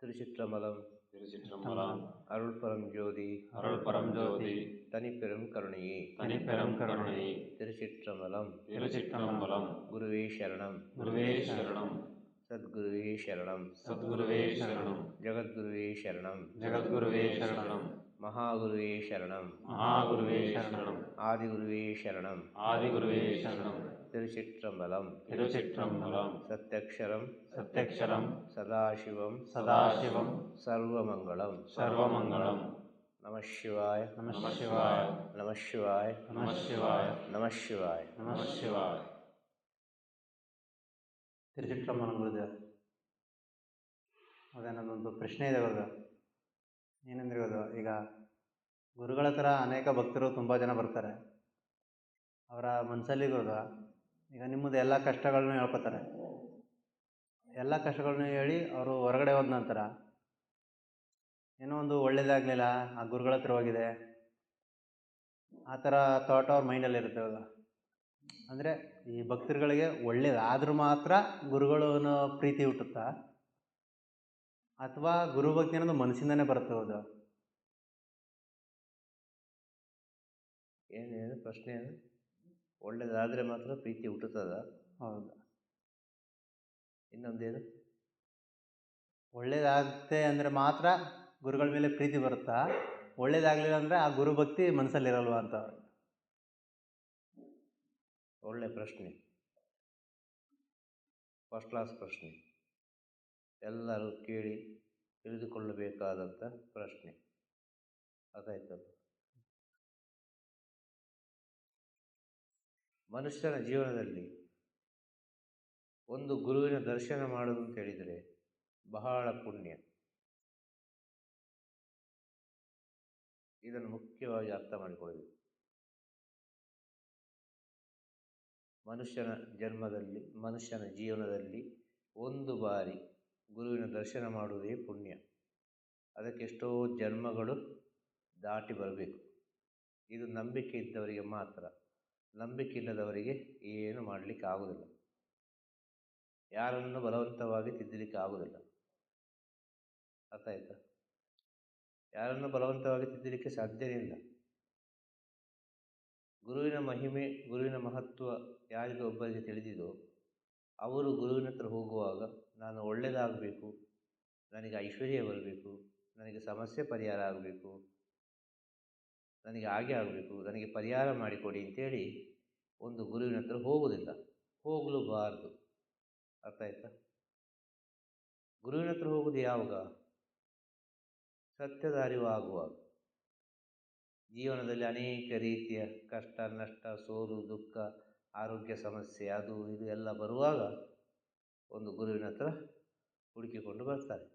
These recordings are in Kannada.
திருச்சிற்றம்பலம். திருச்சிற்றம்பலம். அருள் பரம் ஜோதி அருள் பரம் ஜோதி தனிப்பெரும் கருணையே தனிப்பெரும் கருணையே. திருச்சிற்றம்பலம். திருச்சிற்றம்பலம். குருவே சரணம். குருவே சரணம். சத்குருவே சரணம். சத்குருவே சரணம். ஜகத்குருவே சரணம். ஜகத்குருவே சரணம். மகாகுருவே சரணம். மகாகுருவே சரணம். ஆதிகுருவே சரணம். ஆதிகுருவே சரணம். திருச்சிற்றம்பலம். திருச்சிற்றம்பலம். சத்யக்ஷரம் சத்யக்ஷரம் சதாசிவம் சதாசிவம் சர்வமங்கலம். சர்வமங்கலம். நம சிவாய நம சிவாய நம சிவாய நம சிவாய நம சிவாய. நம சிவாಯ. ತಿರುಚಿಟ್ಟಮ್ಮನ ಗುರುದೇವ. ಅದೇ ನನ್ನೊಂದು ಪ್ರಶ್ನೆ ಇದೆ ಗುರುದೇವ. ಏನಂದ್ರೆ ಗುರುದೇವ, ಈಗ ಗುರುಗಳ ಹತ್ರ ಅನೇಕ ಭಕ್ತರು ತುಂಬ ಜನ ಬರ್ತಾರೆ. ಅವರ ಮನಸ್ಸಲ್ಲಿ ಗುರುದೇವ, ಈಗ ನಿಮ್ಮದು ಎಲ್ಲ ಕಷ್ಟಗಳನ್ನೂ ಹೇಳ್ಕೊತಾರೆ. ಎಲ್ಲ ಕಷ್ಟಗಳನ್ನೂ ಹೇಳಿ ಅವರು ಹೊರಗಡೆ ಹೋದ ನಂತರ ಏನೋ ಒಂದು ಒಳ್ಳೇದಾಗಲಿಲ್ಲ, ಆ ಗುರುಗಳ ಹತ್ರ ಹೋಗಿದೆ, ಆ ಥರ ಥಾಟ್ ಅವ್ರ ಮೈಂಡಲ್ಲಿರುತ್ತೆ ಇವಾಗ. ಅಂದರೆ ಈ ಭಕ್ತರುಗಳಿಗೆ ಒಳ್ಳೇದಾದ್ರೂ ಮಾತ್ರ ಗುರುಗಳನ್ನ ಪ್ರೀತಿ ಹುಟ್ಟುತ್ತಾ, ಅಥವಾ ಗುರು ಭಕ್ತಿ ಅನ್ನೋದು ಮನಸ್ಸಿಂದನೇ ಬರುತ್ತೆ ಹೌದು? ಏನೇನು ಪ್ರಶ್ನೆ? ಏನು ಒಳ್ಳೇದಾದರೆ ಮಾತ್ರ ಪ್ರೀತಿ ಹುಟ್ಟುತ್ತದ? ಹೌದು. ಇನ್ನೊಂದೇನು? ಒಳ್ಳೇದಾಗುತ್ತೆ ಅಂದರೆ ಮಾತ್ರ ಗುರುಗಳ ಮೇಲೆ ಪ್ರೀತಿ ಬರುತ್ತಾ, ಒಳ್ಳೇದಾಗಲಿಲ್ಲ ಅಂದರೆ ಆ ಗುರು ಭಕ್ತಿ ಮನಸ್ಸಲ್ಲಿರಲ್ವಾ ಅಂತ. ಒಳ್ಳೆ ಪ್ರಶ್ನೆ, ಫಸ್ಟ್ ಕ್ಲಾಸ್ ಪ್ರಶ್ನೆ, ಎಲ್ಲರೂ ಕೇಳಿ ತಿಳಿದುಕೊಳ್ಳಬೇಕಾದಂಥ ಪ್ರಶ್ನೆ. ಅದಾಯ್ತಲ್ಲ. ಮನುಷ್ಯನ ಜೀವನದಲ್ಲಿ ಒಂದು ಗುರುವಿನ ದರ್ಶನ ಮಾಡೋದು ಅಂತ ಹೇಳಿದರೆ ಬಹಳ ಪುಣ್ಯ. ಇದನ್ನು ಮುಖ್ಯವಾಗಿ ಅರ್ಥ ಮಾಡಿಕೊಳ್ಳಬೇಕು. ಮನುಷ್ಯನ ಜನ್ಮದಲ್ಲಿ, ಮನುಷ್ಯನ ಜೀವನದಲ್ಲಿ ಒಂದು ಬಾರಿ ಗುರುವಿನ ದರ್ಶನ ಮಾಡುವುದೇ ಪುಣ್ಯ. ಅದಕ್ಕೆ ಎಷ್ಟೋ ಜನ್ಮಗಳು ದಾಟಿ ಬರಬೇಕು. ಇದು ನಂಬಿಕೆ ಇದ್ದವರಿಗೆ ಮಾತ್ರ. ನಂಬಿಕೆ ಇಲ್ಲದವರಿಗೆ ಏನು ಮಾಡಲಿಕ್ಕೆ ಆಗುವುದಿಲ್ಲ. ಯಾರನ್ನು ಬಲವಂತವಾಗಿ ತಿದ್ದಲಿಕ್ಕೆ ಆಗುವುದಿಲ್ಲ. ಅರ್ಥ ಆಯ್ತಾ? ಯಾರನ್ನು ಬಲವಂತವಾಗಿ ತಿದ್ದಲಿಕ್ಕೆ ಸಾಧ್ಯವೇ ಇಲ್ಲ. ಗುರುವಿನ ಮಹಿಮೆ, ಗುರುವಿನ ಮಹತ್ವ ಯಾರಿಗೆ ಒಬ್ಬರಿಗೆ ತಿಳಿದಿದೋ ಅವರು ಗುರುವಿನ ಹತ್ರ ಹೋಗುವಾಗ ನಾನು ಒಳ್ಳೆಯದಾಗಬೇಕು, ನನಗೆ ಐಶ್ವರ್ಯ ಬರಬೇಕು, ನನಗೆ ಸಮಸ್ಯೆ ಪರಿಹಾರ ಆಗಬೇಕು, ನನಗೆ ಹಾಗೆ ಆಗಬೇಕು, ನನಗೆ ಪರಿಹಾರ ಮಾಡಿಕೊಡಿ ಅಂತೇಳಿ ಒಂದು ಗುರುವಿನ ಹತ್ರ ಹೋಗುವುದಿಲ್ಲ, ಹೋಗಲೂಬಾರದು. ಅರ್ಥ ಆಯ್ತಾ? ಗುರುವಿನ ಹತ್ರ ಹೋಗುವುದು ಯಾವಾಗ? ಸತ್ಯದ ಅರಿವು ಆಗುವಾಗ. ಜೀವನದಲ್ಲಿ ಅನೇಕ ರೀತಿಯ ಕಷ್ಟ, ನಷ್ಟ, ಸೋಲು, ದುಃಖ, ಆರೋಗ್ಯ ಸಮಸ್ಯೆ, ಅದು ಇದು ಎಲ್ಲ ಬರುವಾಗ ಒಂದು ಗುರುವಿನ ಹತ್ರ ಹುಡುಕಿಕೊಂಡು ಬರ್ತಾರೆ.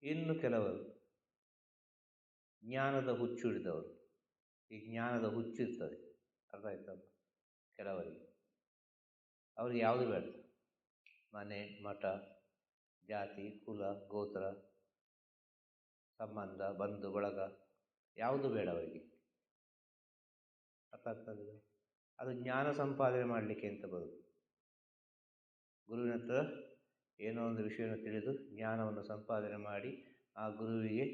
ಇನ್ನು ಕೆಲವರು ಜ್ಞಾನದ ಹುಚ್ಚು ಹಿಡಿದವರು, ಈ ಜ್ಞಾನದ ಹುಚ್ಚು ಇರ್ತದೆ. ಅರ್ಥ ಆಯ್ತಲ್ಲ? ಕೆಲವರಿಗೆ ಅವ್ರಿಗೆ ಯಾವುದು ಬೇಡ. ಮನೆ, ಮಠ, ಜಾತಿ, ಕುಲ, ಗೋತ್ರ, ಸಂಬಂಧ, ಬಂಧು ಬಳಗ ಯಾವುದು ಬೇಡ ಅವರಿಗೆ. ಅರ್ಥ ಆಗ್ತದೆ? ಅದು ಜ್ಞಾನ ಸಂಪಾದನೆ ಮಾಡಲಿಕ್ಕೆ ಅಂತ ಬರುವುದು. ಗುರುವಿನ ಹತ್ರ ಏನೋ ಒಂದು ವಿಷಯವನ್ನು ತಿಳಿದು ಜ್ಞಾನವನ್ನು ಸಂಪಾದನೆ ಮಾಡಿ ಆ ಗುರುವಿಗೆ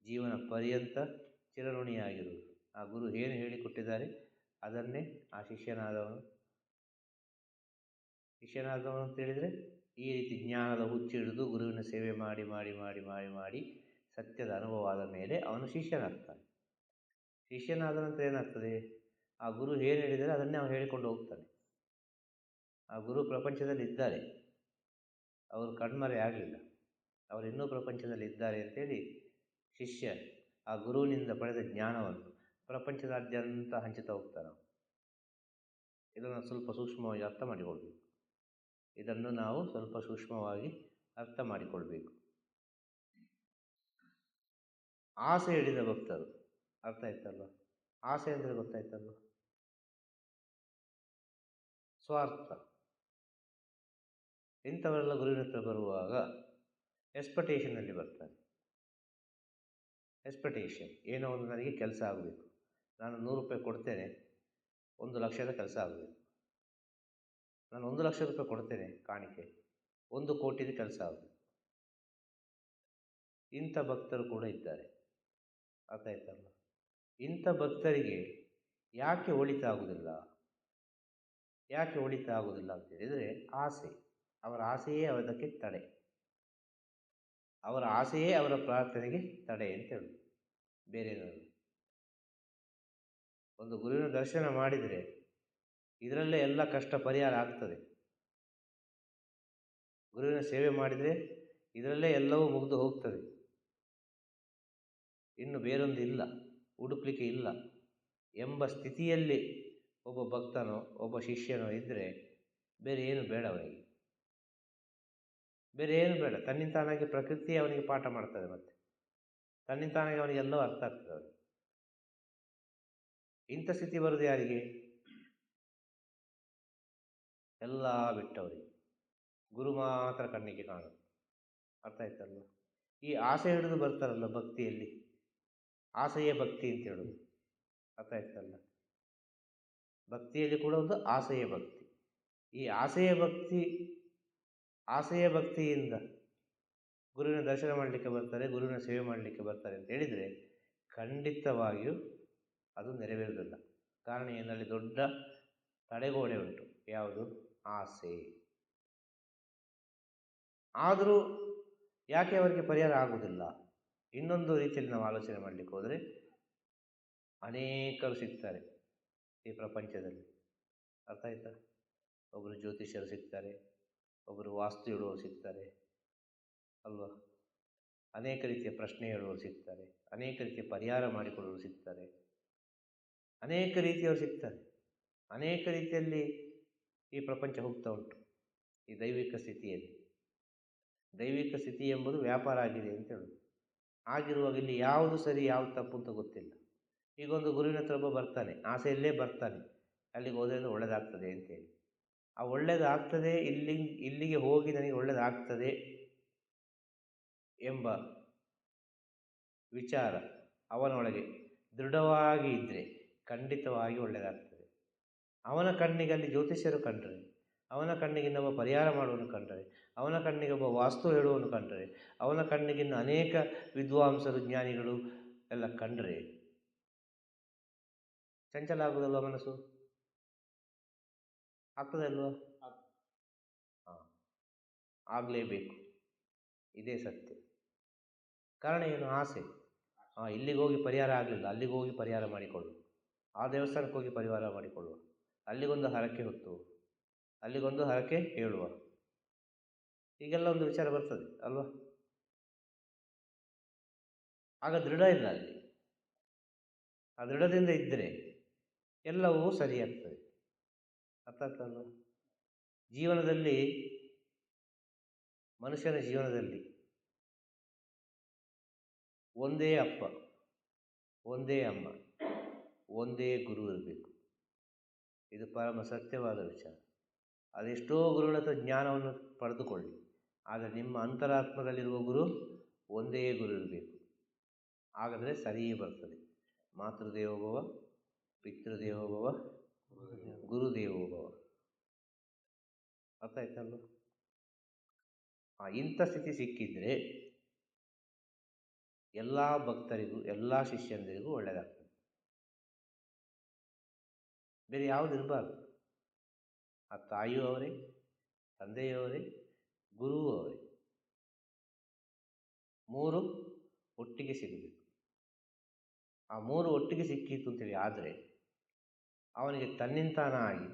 ಜೀವನ ಪರ್ಯಂತ ಚಿರಋಣಿಯಾಗಿರುವುದು. ಆ ಗುರು ಏನು ಹೇಳಿಕೊಟ್ಟಿದ್ದಾರೆ ಅದನ್ನೇ ಆ ಶಿಷ್ಯನಾದವನು ಅಂತ ಹೇಳಿದರೆ ಈ ರೀತಿ ಜ್ಞಾನದ ಹುಚ್ಚು ಹಿಡಿದು ಗುರುವಿನ ಸೇವೆ ಮಾಡಿ ಮಾಡಿ ಮಾಡಿ ಮಾಡಿ ಮಾಡಿ ಸತ್ಯದ ಅನುಭವ ಆದ ಮೇಲೆ ಅವನು ಶಿಷ್ಯನಾಗ್ತಾನೆ. ಶಿಷ್ಯನಾದ ನಂತರ ಏನಾಗ್ತದೆ? ಆ ಗುರು ಏನು ಹೇಳಿದರೆ ಅದನ್ನೇ ಅವನು ಹೇಳಿಕೊಂಡು ಹೋಗ್ತಾನೆ. ಆ ಗುರು ಪ್ರಪಂಚದಲ್ಲಿ ಇದ್ದಾರೆ, ಅವರು ಕಣ್ಮರೆ ಆಗಲಿಲ್ಲ, ಅವರು ಇನ್ನೂ ಪ್ರಪಂಚದಲ್ಲಿ ಇದ್ದಾರೆ ಅಂತೇಳಿ ಶಿಷ್ಯ ಆ ಗುರುವಿನಿಂದ ಪಡೆದ ಜ್ಞಾನವನ್ನು ಪ್ರಪಂಚದಾದ್ಯಂತ ಹಂಚುತ್ತಾ ಹೋಗ್ತಾನೆ. ಇದನ್ನು ಸ್ವಲ್ಪ ಸೂಕ್ಷ್ಮವಾಗಿ ಅರ್ಥ ಮಾಡಿಕೊಳ್ಬೇಕು. ಇದನ್ನು ನಾವು ಸ್ವಲ್ಪ ಸೂಕ್ಷ್ಮವಾಗಿ ಅರ್ಥ ಮಾಡಿಕೊಳ್ಬೇಕು. ಆಸೆ ಹಿಡಿದ ಭಕ್ತರು, ಅರ್ಥ ಆಯ್ತಲ್ವ? ಆಸೆ ಅಂದರೆ ಗೊತ್ತಾಯ್ತಲ್ವ? ಸ್ವಾರ್ಥ. ಇಂಥವರೆಲ್ಲ ಗುರುವಿನ ಹತ್ರ ಬರುವಾಗ ಎಕ್ಸ್ಪೆಕ್ಟೇಷನಲ್ಲಿ ಬರ್ತಾರೆ. ಎಕ್ಸ್ಪೆಕ್ಟೇಷನ್ ಏನೋ ಒಂದು ನನಗೆ ಕೆಲಸ ಆಗಬೇಕು, ನಾನು 100 ರೂಪಾಯಿ ಕೊಡ್ತೇನೆ, 1 ಲಕ್ಷದ ಕೆಲಸ ಆಗಬೇಕು. ನಾನು 1 ಲಕ್ಷ ರೂಪಾಯಿ ಕೊಡ್ತೇನೆ ಕಾಣಿಕೆ, 1 ಕೋಟಿದು ಕೆಲಸ ಆಗಬೇಕು. ಇಂಥ ಭಕ್ತರು ಕೂಡ ಇದ್ದಾರೆ. ಅರ್ಥ ಆಯ್ತಲ್ಲ? ಇಂಥ ಭಕ್ತರಿಗೆ ಯಾಕೆ ಒಳಿತಾಗುವುದಿಲ್ಲ? ಯಾಕೆ ಒಳಿತಾಗುವುದಿಲ್ಲ ಅಂತ ಹೇಳಿದರೆ ಆಸೆ. ಅವರ ಆಸೆಯೇ ಅದಕ್ಕೆ ತಡೆ. ಅವರ ಆಸೆಯೇ ಅವರ ಪ್ರಾರ್ಥನೆಗೆ ತಡೆ ಅಂತ ಹೇಳುದು, ಬೇರೇನಲ್ಲ. ಒಂದು ಗುರುವಿನ ದರ್ಶನ ಮಾಡಿದರೆ ಇದರಲ್ಲೇ ಎಲ್ಲ ಕಷ್ಟ ಪರಿಹಾರ ಆಗ್ತದೆ. ಗುರುವಿನ ಸೇವೆ ಮಾಡಿದರೆ ಇದರಲ್ಲೇ ಎಲ್ಲವೂ ಮುಗಿದು ಹೋಗ್ತದೆ. ಇನ್ನು ಬೇರೊಂದು ಇಲ್ಲ, ಹುಡುಕ್ಲಿಕ್ಕೆ ಇಲ್ಲ ಎಂಬ ಸ್ಥಿತಿಯಲ್ಲಿ ಒಬ್ಬ ಭಕ್ತನೋ ಒಬ್ಬ ಶಿಷ್ಯನೋ ಇದ್ದರೆ ಬೇರೆ ಏನು ಬೇಡ ಅವನಿಗೆ, ಬೇರೆ ಏನು ಬೇಡ. ತನ್ನಿಂತಾನಾಗಿ ಪ್ರಕೃತಿಯೇ ಅವನಿಗೆ ಪಾಠ ಮಾಡ್ತದೆ. ಮತ್ತೆ ತನ್ನಿಂತಾನಾಗಿ ಅವನಿಗೆಲ್ಲವೂ ಅರ್ಥ ಆಗ್ತದೆ. ಅವನಿಗೆ ಇಂಥ ಸ್ಥಿತಿ ಬರುವುದು ಯಾರಿಗೆ? ಎಲ್ಲ ಬಿಟ್ಟವರಿಗೆ. ಗುರು ಮಾತ್ರ ಕಣ್ಣಿಗೆ ಕಾಣುದು. ಅರ್ಥ ಆಯ್ತಲ್ಲ? ಈ ಆಸೆ ಹಿಡಿದು ಬರ್ತಾರಲ್ಲ ಭಕ್ತಿಯಲ್ಲಿ, ಆಸೆಯೇ ಭಕ್ತಿ ಅಂತ ಹೇಳುದು. ಅರ್ಥ ಆಯ್ತಲ್ಲ? ಭಕ್ತಿಯಲ್ಲಿ ಕೂಡ ಒಂದು ಆಸೆಯ ಭಕ್ತಿ. ಈ ಆಸೆಯ ಭಕ್ತಿಯಿಂದ ಗುರುವಿನ ದರ್ಶನ ಮಾಡಲಿಕ್ಕೆ ಬರ್ತಾರೆ, ಗುರುವಿನ ಸೇವೆ ಮಾಡಲಿಕ್ಕೆ ಬರ್ತಾರೆ ಅಂತ ಹೇಳಿದರೆ ಖಂಡಿತವಾಗಿಯೂ ಅದು ನೆರವೇರುವುದಿಲ್ಲ. ಕಾರಣ ಏನಲ್ಲಿ ದೊಡ್ಡ ತಡೆಗೋಡೆ ಉಂಟು. ಯಾವುದು? ಆಸೆ. ಆದರೂ ಯಾಕೆ ಅವರಿಗೆ ಪರಿಹಾರ ಆಗುವುದಿಲ್ಲ? ಇನ್ನೊಂದು ರೀತಿಯಲ್ಲಿ ನಾವು ಆಲೋಚನೆ ಮಾಡಲಿಕ್ಕೆ ಹೋದರೆ ಅನೇಕರು ಸಿಗ್ತಾರೆ ಈ ಪ್ರಪಂಚದಲ್ಲಿ. ಅರ್ಥ ಆಯ್ತಾ? ಒಬ್ಬರು ಜ್ಯೋತಿಷ್ಯರು ಸಿಗ್ತಾರೆ, ಒಬ್ಬರು ವಾಸ್ತು ಹೇಳುವವರು ಸಿಗ್ತಾರೆ ಅಲ್ವಾ? ಅನೇಕ ರೀತಿಯ ಪ್ರಶ್ನೆ ಹೇಳುವವರು ಸಿಗ್ತಾರೆ, ಅನೇಕ ರೀತಿಯ ಪರಿಹಾರ ಮಾಡಿಕೊಳ್ಳುವವರು ಸಿಗ್ತಾರೆ, ಅನೇಕ ರೀತಿಯವರು ಸಿಗ್ತಾರೆ. ಅನೇಕ ರೀತಿಯಲ್ಲಿ ಈ ಪ್ರಪಂಚ ಹೋಗ್ತಾ ಉಂಟು. ಈ ದೈವಿಕ ಸ್ಥಿತಿಯಲ್ಲಿ, ದೈವಿಕ ಸ್ಥಿತಿ ಎಂಬುದು ವ್ಯಾಪಾರ ಆಗಿದೆ ಅಂತ ಹೇಳುದು. ಆಗಿರುವಾಗ ಇಲ್ಲಿ ಯಾವುದು ಸರಿ ಯಾವುದು ತಪ್ಪು ಅಂತ ಗೊತ್ತಿಲ್ಲ. ಈಗ ಒಂದು ಗುರುವಿನ ಹತ್ರ ಒಬ್ಬ ಬರ್ತಾನೆ, ಆಸೆಯಲ್ಲೇ ಬರ್ತಾನೆ, ಅಲ್ಲಿಗೆ ಹೋದ್ರೆ ಒಳ್ಳೆಯದಾಗ್ತದೆ ಅಂತೇಳಿ. ಆ ಒಳ್ಳೆಯದಾಗ್ತದೆ, ಇಲ್ಲಿಗೆ ಹೋಗಿ ನನಗೆ ಒಳ್ಳೆಯದಾಗ್ತದೆ ಎಂಬ ವಿಚಾರ ಅವನೊಳಗೆ ದೃಢವಾಗಿ ಇದ್ದರೆ ಖಂಡಿತವಾಗಿ ಒಳ್ಳೆಯದಾಗ್ತದೆ. ಅವನ ಕಣ್ಣಿಗೆ ಅಲ್ಲಿ ಜ್ಯೋತಿಷ್ಯರು ಕಂಡರೆ, ಅವನ ಕಣ್ಣಿಗೆ ಇನ್ನೊಬ್ಬ ಪರಿಹಾರ ಮಾಡುವನು ಕಂಡರೆ, ಅವನ ಕಣ್ಣಿಗೆ ಒಬ್ಬ ವಾಸ್ತು ಹೇಳುವನು ಕಂಡರೆ, ಅವನ ಕಣ್ಣಿಗೆ ಇನ್ನು ಅನೇಕ ವಿದ್ವಾಂಸರು ಜ್ಞಾನಿಗಳು ಎಲ್ಲ ಕಂಡರೆ ಚಂಚಲ ಆಗುವುದಲ್ವ ಮನಸ್ಸು? ಆಗ್ತದೆ ಅಲ್ವಾ? ಹಾಂ, ಆಗಲೇಬೇಕು. ಇದೇ ಸತ್ಯ. ಕಾರಣ ಏನು? ಆಸೆ. ಇಲ್ಲಿಗೆ ಹೋಗಿ ಪರಿಹಾರ ಆಗಲಿಲ್ಲ, ಅಲ್ಲಿಗೆ ಹೋಗಿ ಪರಿಹಾರ ಮಾಡಿಕೊಳ್ಳು, ಆ ದೇವಸ್ಥಾನಕ್ಕೆ ಹೋಗಿ ಪರಿಹಾರ ಮಾಡಿಕೊಳ್ಳುವ, ಅಲ್ಲಿಗೊಂದು ಹರಕೆ ಹೊತ್ತು, ಅಲ್ಲಿಗೊಂದು ಹರಕೆ ಹೇಳುವ, ಹೀಗೆಲ್ಲ ಒಂದು ವಿಚಾರ ಬರ್ತದೆ ಅಲ್ವಾ? ಆಗ ದೃಢ ಇಲ್ಲ ಅಲ್ಲಿ. ಆ ದೃಢದಿಂದ ಇದ್ದರೆ ಎಲ್ಲವೂ ಸರಿಯಾಗ್ತದೆ. ಅರ್ಥ ಆಗ್ತದಲ್ವ? ಜೀವನದಲ್ಲಿ, ಮನುಷ್ಯನ ಜೀವನದಲ್ಲಿ ಒಂದೇ ಅಪ್ಪ, ಒಂದೇ ಅಮ್ಮ, ಒಂದೇ ಗುರು ಇರಬೇಕು. ಇದು ಪರಮ ಸತ್ಯವಾದ ವಿಚಾರ. ಅದೆಷ್ಟೋ ಗುರುಗಳ ಹತ್ರ ಜ್ಞಾನವನ್ನು ಪಡೆದುಕೊಳ್ಳಿ, ಆದರೆ ನಿಮ್ಮ ಅಂತರಾತ್ಮದಲ್ಲಿರುವ ಗುರು ಒಂದೇ ಗುರು ಇರಬೇಕು. ಹಾಗಾದರೆ ಸರಿ ಬರ್ತದೆ. ಮಾತೃದೇವೋಭವ, ಪಿತೃದೇವೋಭವ, ಗುರುದೇವೋಭವ. ಅರ್ಥ ಆಯ್ತಲ್ವ? ಇಂಥ ಸ್ಥಿತಿ ಸಿಕ್ಕಿದರೆ ಎಲ್ಲ ಭಕ್ತರಿಗೂ ಎಲ್ಲ ಶಿಷ್ಯಂದರಿಗೂ ಒಳ್ಳೆಯದಾಗ್ತದೆ. ಬೇರೆ ಯಾವುದು ಇರಬಾರ್ದು. ಆ ತಾಯಿಯೂ ಅವರೇ, ತಂದೆಯವರೇ, ಗುರುವೂ ಅವರೇ, ಮೂರು ಒಟ್ಟಿಗೆ ಸಿಗಬೇಕು. ಆ ಮೂರು ಒಟ್ಟಿಗೆ ಸಿಕ್ಕಿತ್ತು ಅಂತೇಳಿ ಆದರೆ ಅವನಿಗೆ ತನ್ನಿಂತಾನಾಗಿ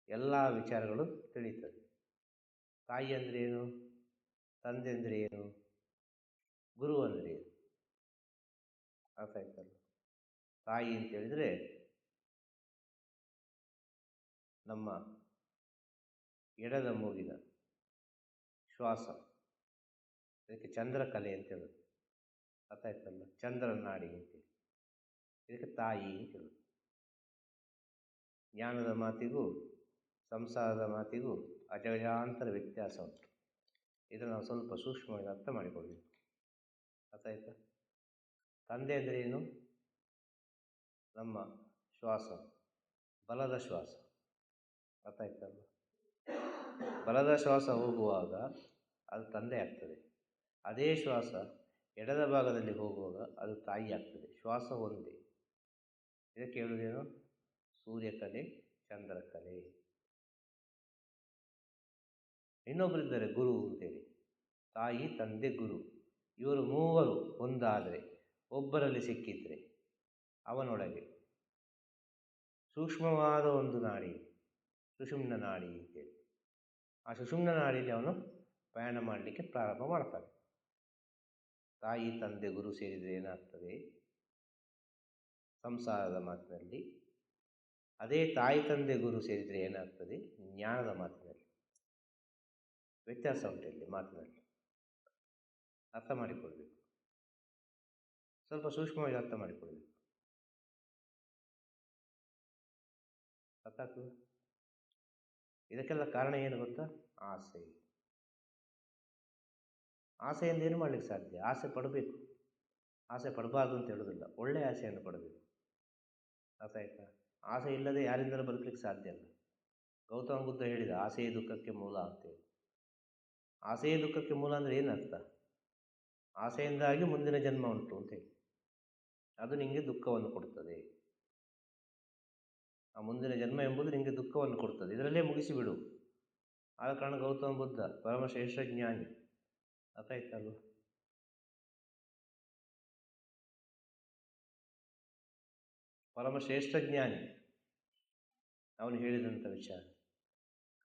ಎಲ್ಲ ವಿಚಾರಗಳು ತಿಳಿಯುತ್ತದೆ. ತಾಯಿ ಅಂದರೆ ಏನು? ತಂದೆ ಅಂದರೆ ಏನು? ಗುರು ಅಂದರೆ ಏನು? ಅರ್ಥ ಆಯ್ತಲ್ಲ? ತಾಯಿ ಅಂತ ಹೇಳಿದರೆ ನಮ್ಮ ಎಡದ ಮೂಗಿನ ಶ್ವಾಸ, ಇದಕ್ಕೆ ಚಂದ್ರಕಲೆ ಅಂತ ಹೇಳೋದು. ಅರ್ಥ ಆಯ್ತಲ್ಲ? ಚಂದ್ರನಾಡಿ ಅಂತೇಳಿ ಇದಕ್ಕೆ ತಾಯಿ ಅಂತ ಹೇಳೋದು. ಜ್ಞಾನದ ಮಾತಿಗೂ ಸಂಸಾರದ ಮಾತಿಗೂ ಅಜಗಜಾಂತರ ವ್ಯತ್ಯಾಸ ಉಂಟು. ಇದನ್ನು ನಾವು ಸ್ವಲ್ಪ ಸೂಕ್ಷ್ಮವಾಗಿ ಅರ್ಥ ಮಾಡಿಕೊಳ್ಬೇಕು. ಅರ್ಥ ಆಯ್ತಾ? ತಂದೆ ಅಂದರೆ ಏನು? ನಮ್ಮ ಶ್ವಾಸ, ಬಲದ ಶ್ವಾಸ. ಅರ್ಥ ಆಯ್ತಲ್ಲ? ಬಲದ ಶ್ವಾಸ ಹೋಗುವಾಗ ಅದು ತಂದೆ ಆಗ್ತದೆ. ಅದೇ ಶ್ವಾಸ ಎಡದ ಭಾಗದಲ್ಲಿ ಹೋಗುವಾಗ ಅದು ತಾಯಿ ಆಗ್ತದೆ. ಶ್ವಾಸ ಒಂದೇ. ಇದಕ್ಕೆ ಹೇಳುವುದೇನು? ಸೂರ್ಯಕಲೆ, ಚಂದ್ರಕಲೆ. ಇನ್ನೊಬ್ಬರಿದ್ದಾರೆ ಗುರು ಅಂತೇಳಿ, ತಾಯಿ, ತಂದೆ, ಗುರು. ಇವರು ಮೂವರು ಒಂದಾದರೆ, ಒಬ್ಬರಲ್ಲಿ ಸಿಕ್ಕಿದ್ರೆ ಅವನೊಳಗೆ ಸೂಕ್ಷ್ಮವಾದ ಒಂದು ನಾಡಿ, ಸುಷುಮ್ನ ನಾಡಿ ಅಂತೇಳಿ. ಆ ಸುಷುಮ್ನ ನಾಡಿಯಲ್ಲಿ ಅವನು ಪ್ರಯಾಣ ಮಾಡಲಿಕ್ಕೆ ಪ್ರಾರಂಭ ಮಾಡ್ತಾನೆ. ತಾಯಿ, ತಂದೆ, ಗುರು ಸೇರಿದರೆ ಏನಾಗ್ತದೆ ಸಂಸಾರದ ಮಾತಿನಲ್ಲಿ? ಅದೇ ತಾಯಿ, ತಂದೆ, ಗುರು ಸೇರಿದರೆ ಏನಾಗ್ತದೆ ಜ್ಞಾನದ ಮಾತಿನಲ್ಲಿ? ವ್ಯತ್ಯಾಸ ಉಂಟು ಇಲ್ಲಿ ಮಾತಿನಲ್ಲಿ. ಅರ್ಥ ಮಾಡಿಕೊಳ್ಬೇಕು, ಸ್ವಲ್ಪ ಸೂಕ್ಷ್ಮವಾಗಿ ಅರ್ಥ ಮಾಡಿಕೊಳ್ಬೇಕು. ಅರ್ಥ ಆಗ್ತದೆ? ಇದಕ್ಕೆಲ್ಲ ಕಾರಣ ಏನು ಗೊತ್ತಾ? ಆಸೆ. ಆಸೆಯಿಂದ ಏನು ಮಾಡಲಿಕ್ಕೆ ಸಾಧ್ಯ? ಆಸೆ ಪಡಬೇಕು. ಆಸೆ ಪಡಬಾರ್ದು ಅಂತ ಹೇಳೋದಿಲ್ಲ, ಒಳ್ಳೆಯ ಆಸೆಯನ್ನು ಪಡಬೇಕು. ಅರ್ಥ ಆಯ್ತಾ? ಆಸೆ ಇಲ್ಲದೆ ಯಾರಿಂದಲೂ ಬದುಕಲಿಕ್ಕೆ ಸಾಧ್ಯ ಇಲ್ಲ. ಗೌತಮ ಬುದ್ಧ ಹೇಳಿದ ಆಸೆಯೇ ದುಃಖಕ್ಕೆ ಮೂಲ ಅಂತೇಳಿ. ಆಸೆಯೇ ದುಃಖಕ್ಕೆ ಮೂಲ ಅಂದರೆ ಏನರ್ಥ? ಆಸೆಯಿಂದಾಗಿ ಮುಂದಿನ ಜನ್ಮ ಉಂಟು ಅಂತೇಳಿ, ಅದು ನಿಮಗೆ ದುಃಖವನ್ನು ಕೊಡ್ತದೆ. ಆ ಮುಂದಿನ ಜನ್ಮ ಎಂಬುದು ನಿಮಗೆ ದುಃಖವನ್ನು ಕೊಡ್ತದೆ. ಇದರಲ್ಲೇ ಮುಗಿಸಿಬಿಡು. ಆದ ಕಾರಣ ಗೌತಮ ಬುದ್ಧ ಪರಮಶ್ರೇಷ್ಠ ಜ್ಞಾನಿ. ಅರ್ಥ ಆಯ್ತಲ್ವ? ಪರಮಶ್ರೇಷ್ಠ ಜ್ಞಾನಿ ಅವನು ಹೇಳಿದಂಥ ವಿಚಾರ.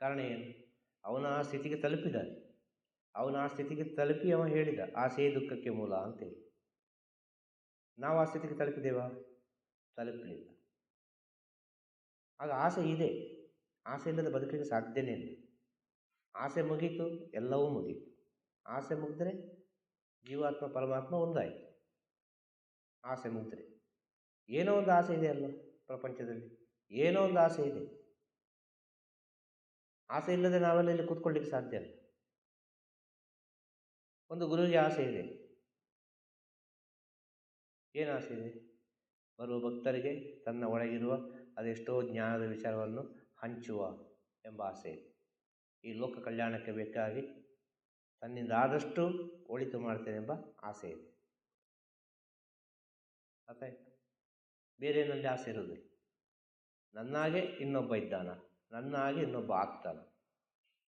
ಕಾರಣ ಏನು? ಅವನ ಆ ಸ್ಥಿತಿಗೆ ತಲುಪಿದ್ದಾನೆ. ಅವನ ಆ ಸ್ಥಿತಿಗೆ ತಲುಪಿ ಅವ ಹೇಳಿದ ಆಸೆಯೇ ದುಃಖಕ್ಕೆ ಮೂಲ ಅಂತೇಳಿ. ನಾವು ಆ ಸ್ಥಿತಿಗೆ ತಲುಪಿದ್ದೇವಾ? ತಲುಪಲಿಲ್ಲ. ಆಗ ಆಸೆ ಇದೆ. ಆಸೆ ಇಲ್ಲದೆ ಬದುಕಲಿಕ್ಕೆ ಸಾಧ್ಯನೇ ಇಲ್ಲ. ಆಸೆ ಮುಗೀತು, ಎಲ್ಲವೂ ಮುಗೀತು. ಆಸೆ ಮುಗಿದ್ರೆ ಜೀವಾತ್ಮ ಪರಮಾತ್ಮ ಒಂದಾಯಿತು. ಆಸೆ ಮುಗಿದ್ರೆ ಏನೋ ಒಂದು ಆಸೆ ಇದೆ ಅಲ್ಲ ಪ್ರಪಂಚದಲ್ಲಿ, ಏನೋ ಒಂದು ಆಸೆ ಇದೆ. ಆಸೆ ಇಲ್ಲದೆ ನಾವೆಲ್ಲ ಇಲ್ಲಿ ಕೂತ್ಕೊಳ್ಳಿಕ್ಕೆ ಸಾಧ್ಯ ಇಲ್ಲ. ಒಂದು ಗುರುವಿಗೆ ಆಸೆ ಇದೆ. ಏನು ಆಸೆ ಇದೆ? ಬರುವ ಭಕ್ತರಿಗೆ ತನ್ನ ಒಳಗಿರುವ ಅದೆಷ್ಟೋ ಜ್ಞಾನದ ವಿಚಾರವನ್ನು ಹಂಚುವ ಎಂಬ ಆಸೆ ಇದೆ. ಈ ಲೋಕ ಕಲ್ಯಾಣಕ್ಕೆ ಬೇಕಾಗಿ ತನ್ನಿಂದ ಆದಷ್ಟು ಒಳಿತು ಮಾಡ್ತೇನೆ ಎಂಬ ಆಸೆ ಇದೆ. ಅರ್ಥ ಆಯ್ತು? ಬೇರೇನಲ್ಲಿ ಆಸೆ ಇರುವುದಿಲ್ಲ. ನನ್ನಾಗೆ ಇನ್ನೊಬ್ಬ ಇದ್ದಾನ, ನನ್ನ ಹಾಗೆ ಇನ್ನೊಬ್ಬ ಆಗ್ತಾನ,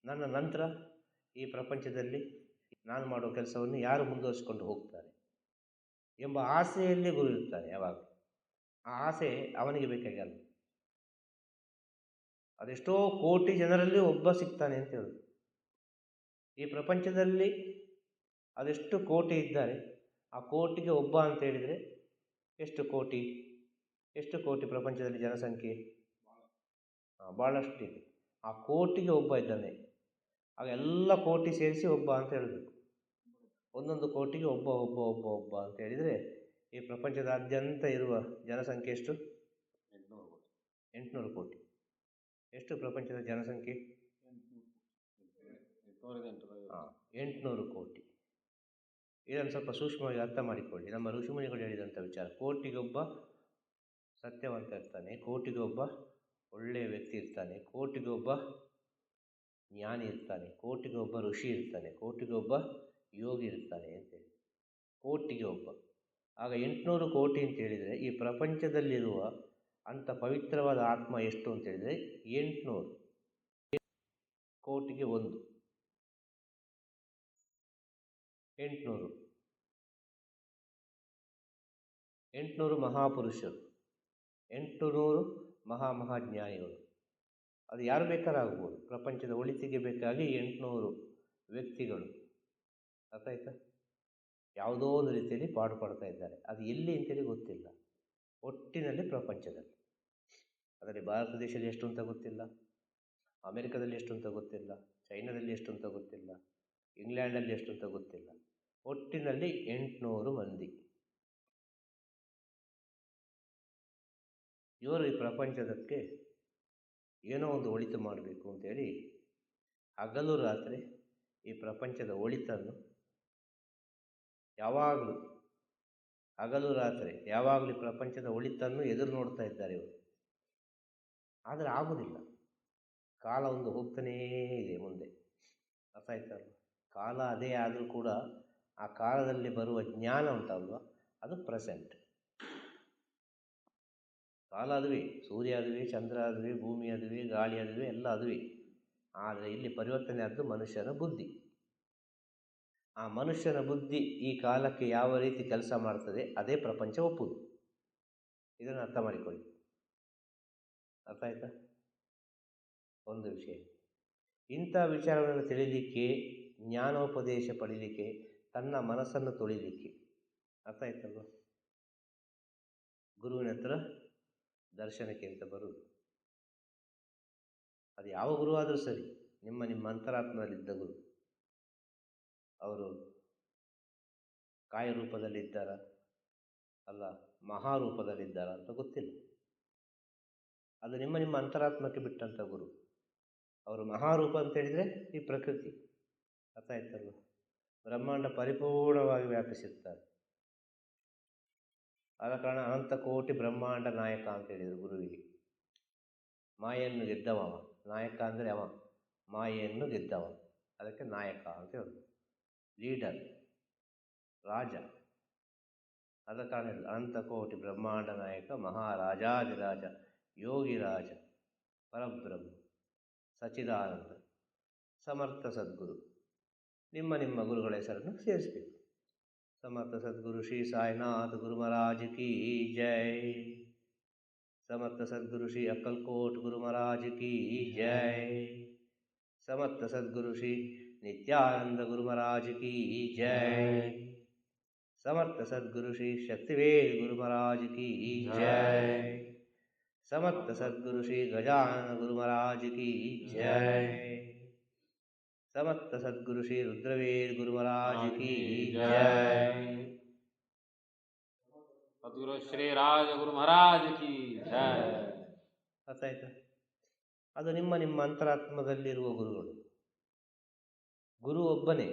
ನನ್ನ ನಂತರ ಈ ಪ್ರಪಂಚದಲ್ಲಿ ನಾನು ಮಾಡುವ ಕೆಲಸವನ್ನು ಯಾರು ಮುಂದುವರಿಸಿಕೊಂಡು ಹೋಗ್ತಾರೆ ಎಂಬ ಆಸೆಯಲ್ಲಿ ಗುರು ಇರ್ತಾನೆ ಯಾವಾಗ. ಆ ಆಸೆ ಅವನಿಗೆ ಬೇಕಾಗಲ್ಲ. ಅದೆಷ್ಟೋ ಕೋಟಿ ಜನರಲ್ಲಿ ಒಬ್ಬ ಸಿಗ್ತಾನೆ ಅಂತ ಹೇಳುದು. ಈ ಪ್ರಪಂಚದಲ್ಲಿ ಅದೆಷ್ಟು ಕೋಟಿ ಇದ್ದಾರೆ, ಆ ಕೋಟಿಗೆ ಒಬ್ಬ ಅಂತ ಹೇಳಿದರೆ ಎಷ್ಟು ಕೋಟಿ? ಎಷ್ಟು ಕೋಟಿ ಪ್ರಪಂಚದಲ್ಲಿ ಜನಸಂಖ್ಯೆ? ಭಾಳಷ್ಟು ಇದೆ. ಆ ಕೋಟಿಗೆ ಒಬ್ಬ ಇದ್ದಾನೆ. ಆಗ ಎಲ್ಲ ಕೋಟಿ ಸೇರಿಸಿ ಒಬ್ಬ ಅಂತ ಹೇಳಬೇಕು. ಒಂದೊಂದು ಕೋಟಿಗೆ ಒಬ್ಬ ಒಬ್ಬ ಒಬ್ಬ ಒಬ್ಬ ಅಂತ ಹೇಳಿದರೆ ಈ ಪ್ರಪಂಚದಾದ್ಯಂತ ಇರುವ ಜನಸಂಖ್ಯೆ ಎಷ್ಟು? 800 ಕೋಟಿ. ಎಷ್ಟು ಪ್ರಪಂಚದ ಜನಸಂಖ್ಯೆ? 800 ಕೋಟಿ. ಇದನ್ನು ಸ್ವಲ್ಪ ಸೂಕ್ಷ್ಮವಾಗಿ ಅರ್ಥ ಮಾಡಿಕೊಳ್ಳಿ. ನಮ್ಮ ಋಷಿಮುನಿಗಳು ಹೇಳಿದಂಥ ವಿಚಾರ. ಕೋಟಿಗೊಬ್ಬ ಸತ್ಯವಂತ ಇರ್ತಾನೆ, ಕೋಟಿಗೊಬ್ಬ ಒಳ್ಳೆಯ ವ್ಯಕ್ತಿ ಇರ್ತಾನೆ, ಕೋಟಿಗೊಬ್ಬ ಜ್ಞಾನಿ ಇರ್ತಾನೆ, ಕೋಟಿಗೊಬ್ಬ ಋಷಿ ಇರ್ತಾನೆ, ಕೋಟಿಗೊಬ್ಬ ಯೋಗಿ ಇರ್ತಾನೆ ಅಂತೇಳಿ. ಕೋಟಿಗೆ ಒಬ್ಬ. ಆಗ 800 ಕೋಟಿ ಅಂತ ಹೇಳಿದರೆ ಈ ಪ್ರಪಂಚದಲ್ಲಿರುವ ಅಂಥ ಪವಿತ್ರವಾದ ಆತ್ಮ ಎಷ್ಟು ಅಂತ ಹೇಳಿದರೆ 800. ಕೋಟಿಗೆ ಒಂದು. 800. 800 ಮಹಾಪುರುಷರು, 800 ಮಹಾಜ್ಞಾನಿಗಳು. ಅದು ಯಾರು ಬೇಕಾರಾಗ್ಬೋದು. ಪ್ರಪಂಚದ ಒಳಿತಿಗೆ ಬೇಕಾಗಿ 800 ವ್ಯಕ್ತಿಗಳು. ಅರ್ಥ ಆಯ್ತಾ? ಯಾವುದೋ ಒಂದು ರೀತಿಯಲ್ಲಿ ಪಾಡುಪಡ್ತಾ ಇದ್ದಾರೆ. ಅದು ಎಲ್ಲಿ ಅಂತೇಳಿ ಗೊತ್ತಿಲ್ಲ. ಒಟ್ಟಿನಲ್ಲಿ ಪ್ರಪಂಚದಲ್ಲಿ, ಅದರಲ್ಲಿ ಭಾರತ ದೇಶದಲ್ಲಿ ಎಷ್ಟು ಅಂತ ಗೊತ್ತಿಲ್ಲ, ಅಮೆರಿಕದಲ್ಲಿ ಎಷ್ಟು ಅಂತ ಗೊತ್ತಿಲ್ಲ, ಚೈನಾದಲ್ಲಿ ಎಷ್ಟು ಅಂತ ಗೊತ್ತಿಲ್ಲ, ಇಂಗ್ಲೆಂಡಲ್ಲಿ ಎಷ್ಟು ಅಂತ ಗೊತ್ತಿಲ್ಲ. ಒಟ್ಟಿನಲ್ಲಿ 800 ಮಂದಿ. ಇವರು ಈ ಪ್ರಪಂಚದಕ್ಕೆ ಏನೋ ಒಂದು ಒಳಿತು ಮಾಡಬೇಕು ಅಂತೇಳಿ ಹಗಲು ರಾತ್ರಿ ಈ ಪ್ರಪಂಚದ ಒಳಿತನ್ನು ಯಾವಾಗಲೂ, ಹಗಲು ರಾತ್ರಿ ಯಾವಾಗಲೂ ಪ್ರಪಂಚದ ಒಳಿತನ್ನು ಎದುರು ನೋಡ್ತಾ ಇದ್ದಾರೆ ಇವರು. ಆದರೆ ಆಗುವುದಿಲ್ಲ. ಕಾಲ ಒಂದು ಹೋಗ್ತಾನೇ ಇದೆ ಮುಂದೆ. ಅರ್ಥ ಆಯ್ತಲ್ಲ? ಕಾಲ ಅದೇ ಆದರೂ ಕೂಡ ಆ ಕಾಲದಲ್ಲಿ ಬರುವ ಜ್ಞಾನ ಉಂಟಲ್ವ, ಅದು ಪ್ರೆಸೆಂಟ್. ಕಾಲ ಅದುವೇ, ಸೂರ್ಯ ಅದುವೇ, ಚಂದ್ರ ಅದುವೇ, ಭೂಮಿ ಅದುವೇ, ಗಾಳಿ ಅದುವೇ, ಎಲ್ಲ ಅದುವೇ. ಆದರೆ ಇಲ್ಲಿ ಪರಿವರ್ತನೆ ಆದ್ದು ಮನುಷ್ಯನ ಬುದ್ಧಿ. ಆ ಮನುಷ್ಯನ ಬುದ್ಧಿ ಈ ಕಾಲಕ್ಕೆ ಯಾವ ರೀತಿ ಕೆಲಸ ಮಾಡ್ತದೆ ಅದೇ ಪ್ರಪಂಚ ಒಪ್ಪುದು. ಇದನ್ನು ಅರ್ಥ ಮಾಡಿಕೊಳ್ಳಿ. ಅರ್ಥ ಆಯ್ತಾ? ಒಂದು ವಿಷಯ, ಇಂಥ ವಿಚಾರಗಳನ್ನು ತಿಳಿಲಿಕ್ಕೆ, ಜ್ಞಾನೋಪದೇಶ ಪಡೀಲಿಕ್ಕೆ, ತನ್ನ ಮನಸ್ಸನ್ನು ತೊಳಿಲಿಕ್ಕೆ, ಅರ್ಥ ಆಯ್ತಲ್ವ, ಗುರುವಿನ ಹತ್ರ ದರ್ಶನಕ್ಕೆ ಅಂತ ಬರುವುದು. ಅದು ಯಾವ ಗುರು ಆದರೂ ಸರಿ, ನಿಮ್ಮ ಅಂತರಾತ್ಮದಲ್ಲಿದ್ದ ಗುರು. ಅವರು ಕಾಯ ರೂಪದಲ್ಲಿದ್ದಾರ ಅಲ್ಲ ಮಹಾರೂಪದಲ್ಲಿದ್ದಾರ ಅಂತ ಗೊತ್ತಿಲ್ಲ. ಅದು ನಿಮ್ಮ ಅಂತರಾತ್ಮಕ್ಕೆ ಬಿಟ್ಟಂಥ ಗುರು. ಅವರು ಮಹಾರೂಪ ಅಂತ ಹೇಳಿದರೆ ಈ ಪ್ರಕೃತಿ, ಅರ್ಥ ಆಯ್ತಲ್ವ, ಬ್ರಹ್ಮಾಂಡ ಪರಿಪೂರ್ಣವಾಗಿ ವ್ಯಾಪಿಸಿರ್ತಾರೆ. ಆದ ಕಾರಣ ಅನಂತ ಕೋಟಿ ಬ್ರಹ್ಮಾಂಡ ನಾಯಕ ಅಂತ ಹೇಳಿದರು ಗುರುವಿಗೆ. ಮಾಯೆಯನ್ನು ಗೆದ್ದವ ನಾಯಕ ಅಂದರೆ ಅವ, ಮಾಯೆಯನ್ನು ಗೆದ್ದವ, ಅದಕ್ಕೆ ನಾಯಕ ಅಂತ ಹೇಳೋದು. ಲೀಡರ್, ರಾಜ. ಆದ ಕಾರಣ ಅನಂತ ಕೋಟಿ ಬ್ರಹ್ಮಾಂಡ ನಾಯಕ, ಮಹಾರಾಜಾದಿರಾಜ, ಯೋಗಿರಾಜ, ಪರಬ್ರಹ್ಮ, ಸಚಿದಾನಂದ, ಸಮರ್ಥ ಸದ್ಗುರು. ನಿಮ್ಮ ಗುರುಗಳ ಹೆಸರನ್ನು ಸೇರಿಸಬೇಕು. ಸಮರ್ಥ ಸದ್ಗುರು ಶ್ರೀ ಸಾಯಿನಾಥ ಗುರು ಮಹಾರಾಜ್ ಕಿ ಜೈ. ಸಮರ್ಥ ಸದ್ಗುರು ಶ್ರೀ ಅಕ್ಕಲ್ಕೋಟ್ ಗುರು ಮಹಾರಾಜ್ ಕಿ ಜೈ. ಸಮರ್ಥ ಸದ್ಗುರು ಶ್ರೀ ನಿತ್ಯಾನಂದ ಗುರು ಮಹಾರಾಜ್ ಕಿ ಜೈ. ಸಮರ್ಥ ಸದ್ಗುರು ಶ್ರೀ ಶಕ್ತಿವೇಲ್ ಗುರು ಮಹಾರಾಜ್ ಕಿ ಜೈ. ಸಮರ್ಥ ಸದ್ಗುರು ಶ್ರೀ ಗಜಾನನ ಗುರು ಮಹಾರಾಜ್ ಕಿ ಜೈ. ಸಮರ್ಥ ಸದ್ಗುರು ಶ್ರೀ ರುದ್ರವೇಲ್ ಗುರು ಮಹಾರಾಜ್ ಕಿ ಜೈ. ಸದ್ಗುರು ಶ್ರೀ ರಾಜ ಗುರು ಮಹಾರಾಜ್ ಕಿ ಜೈ. ಅರ್ಥ ಆಯ್ತಾ? ಅದು ನಿಮ್ಮ ಅಂತರಾತ್ಮದಲ್ಲಿರುವ ಗುರುಗಳು. ಗುರು ಒಬ್ಬನೇ,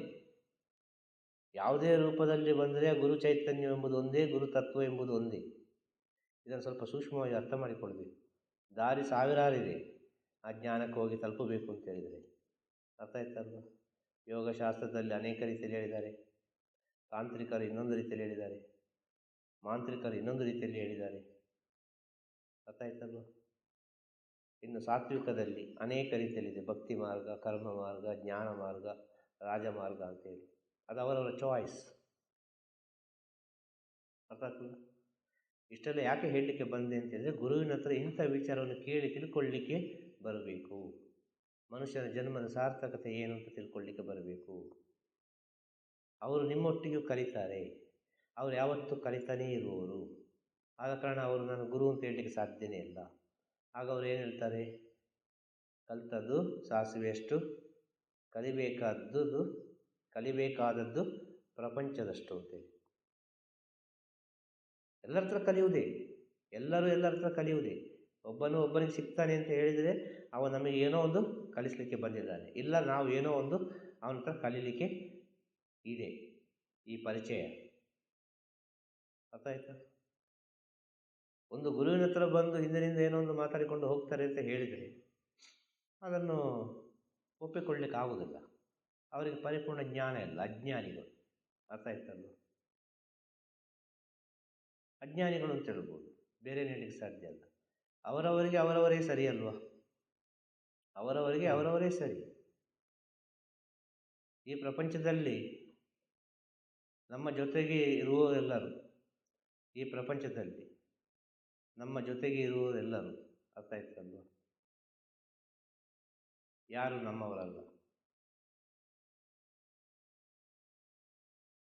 ಯಾವುದೇ ರೂಪದಲ್ಲಿ ಬಂದರೆ ಗುರು ಚೈತನ್ಯ ಎಂಬುದು ಒಂದೇ, ಗುರು ತತ್ವ ಎಂಬುದು ಒಂದೇ. ಇದನ್ನು ಸ್ವಲ್ಪ ಸೂಕ್ಷ್ಮವಾಗಿ ಅರ್ಥ ಮಾಡಿಕೊಳ್ಬೇಕು. ದಾರಿ ಸಾವಿರಾರಿದೆ ಆ ಜ್ಞಾನಕ್ಕೆ ಹೋಗಿ ತಲುಪಬೇಕು ಅಂತ ಹೇಳಿದರೆ. ಅರ್ಥ ಆಯ್ತಲ್ವ? ಯೋಗಶಾಸ್ತ್ರದಲ್ಲಿ ಅನೇಕ ರೀತಿಯಲ್ಲಿ ಹೇಳಿದ್ದಾರೆ, ತಾಂತ್ರಿಕರು ಇನ್ನೊಂದು ರೀತಿಯಲ್ಲಿ ಹೇಳಿದ್ದಾರೆ, ಮಾಂತ್ರಿಕರು ಇನ್ನೊಂದು ರೀತಿಯಲ್ಲಿ ಹೇಳಿದ್ದಾರೆ. ಅರ್ಥ ಆಯ್ತಲ್ವ? ಇನ್ನು ಸಾತ್ವಿಕದಲ್ಲಿ ಅನೇಕ ರೀತಿಯಲ್ಲಿದೆ, ಭಕ್ತಿ ಮಾರ್ಗ, ಕರ್ಮ ಮಾರ್ಗ, ಜ್ಞಾನ ಮಾರ್ಗ, ರಾಜಮಾರ್ಗ ಅಂತೇಳಿ. ಅದು ಅವರವರ ಚಾಯ್ಸ್. ಅರ್ಥ ಆಗ್ತದ? ಇಷ್ಟೆಲ್ಲ ಯಾಕೆ ಹೇಳಲಿಕ್ಕೆ ಬಂದೆ ಅಂತೇಳಿದರೆ, ಗುರುವಿನ ಹತ್ರ ಇಂಥ ವಿಚಾರವನ್ನು ಕೇಳಿ ತಿಳ್ಕೊಳ್ಳಿಕ್ಕೆ ಬರಬೇಕು. ಮನುಷ್ಯನ ಜನ್ಮದ ಸಾರ್ಥಕತೆ ಏನು ಅಂತ ತಿಳ್ಕೊಳ್ಳಿಕ್ಕೆ ಬರಬೇಕು. ಅವರು ನಿಮ್ಮೊಟ್ಟಿಗೂ ಕಲಿತಾರೆ, ಅವರು ಯಾವತ್ತೂ ಕಲಿತಾನೇ ಇರುವವರು. ಆದ ಕಾರಣ ಅವರು ನಾನು ಗುರು ಅಂತ ಹೇಳಲಿಕ್ಕೆ ಸಾಧ್ಯನೇ ಇಲ್ಲ. ಆಗ ಅವರು ಏನು ಹೇಳ್ತಾರೆ, ಕಲಿತದ್ದು ಸಾಸಿವೆಯಷ್ಟು, ಕಲಿಬೇಕಾದದ್ದು ಪ್ರಪಂಚದಷ್ಟು ಅಂತೇಳಿ. ಎಲ್ಲರ ಹತ್ರ ಕಲಿಯುವುದೇ, ಎಲ್ಲರೂ ಎಲ್ಲರ ಹತ್ರ ಕಲಿಯುವುದೇ. ಒಬ್ಬನಿಗೆ ಸಿಗ್ತಾನೆ ಅಂತ ಹೇಳಿದರೆ ಅವ ನಮಗೆ ಏನೋ ಒಂದು ಕಲಿಸಲಿಕ್ಕೆ ಬಂದಿದ್ದಾನೆ, ಇಲ್ಲ ನಾವು ಏನೋ ಒಂದು ಅವನ ಹತ್ರ ಕಲೀಲಿಕ್ಕೆ ಇದೆ ಈ ಪರಿಚಯ. ಅರ್ಥ ಆಯ್ತಾ? ಒಂದು ಗುರುವಿನ ಹತ್ರ ಬಂದು ಹಿಂದಿನಿಂದ ಏನೋ ಒಂದು ಮಾತಾಡಿಕೊಂಡು ಹೋಗ್ತಾರೆ ಅಂತ ಹೇಳಿದರೆ ಅದನ್ನು ಒಪ್ಪಿಕೊಳ್ಳಲಿಕ್ಕೆ ಆಗುವುದಿಲ್ಲ. ಅವರಿಗೆ ಪರಿಪೂರ್ಣ ಜ್ಞಾನ ಇಲ್ಲ, ಅಜ್ಞಾನಿಗಳು. ಅರ್ಥ ಆಯ್ತಲ್ವ? ಅಜ್ಞಾನಿಗಳು ಅಂತ ಹೇಳ್ಬೋದು, ಬೇರೆ ಹೇಳಲಿಕ್ಕೆ ಸಾಧ್ಯ ಅಲ್ಲ. ಅವರವರಿಗೆ ಅವರವರೇ ಸರಿ ಅಲ್ವಾ? ಅವರವರಿಗೆ ಅವರವರೇ ಸರಿ. ಈ ಪ್ರಪಂಚದಲ್ಲಿ ನಮ್ಮ ಜೊತೆಗೆ ಇರುವವರೆಲ್ಲರೂ, ಈ ಪ್ರಪಂಚದಲ್ಲಿ ನಮ್ಮ ಜೊತೆಗೆ ಇರುವವರೆಲ್ಲರೂ, ಅರ್ಥ ಆಯ್ತಲ್ವ, ಯಾರು ನಮ್ಮವರಲ್ಲ.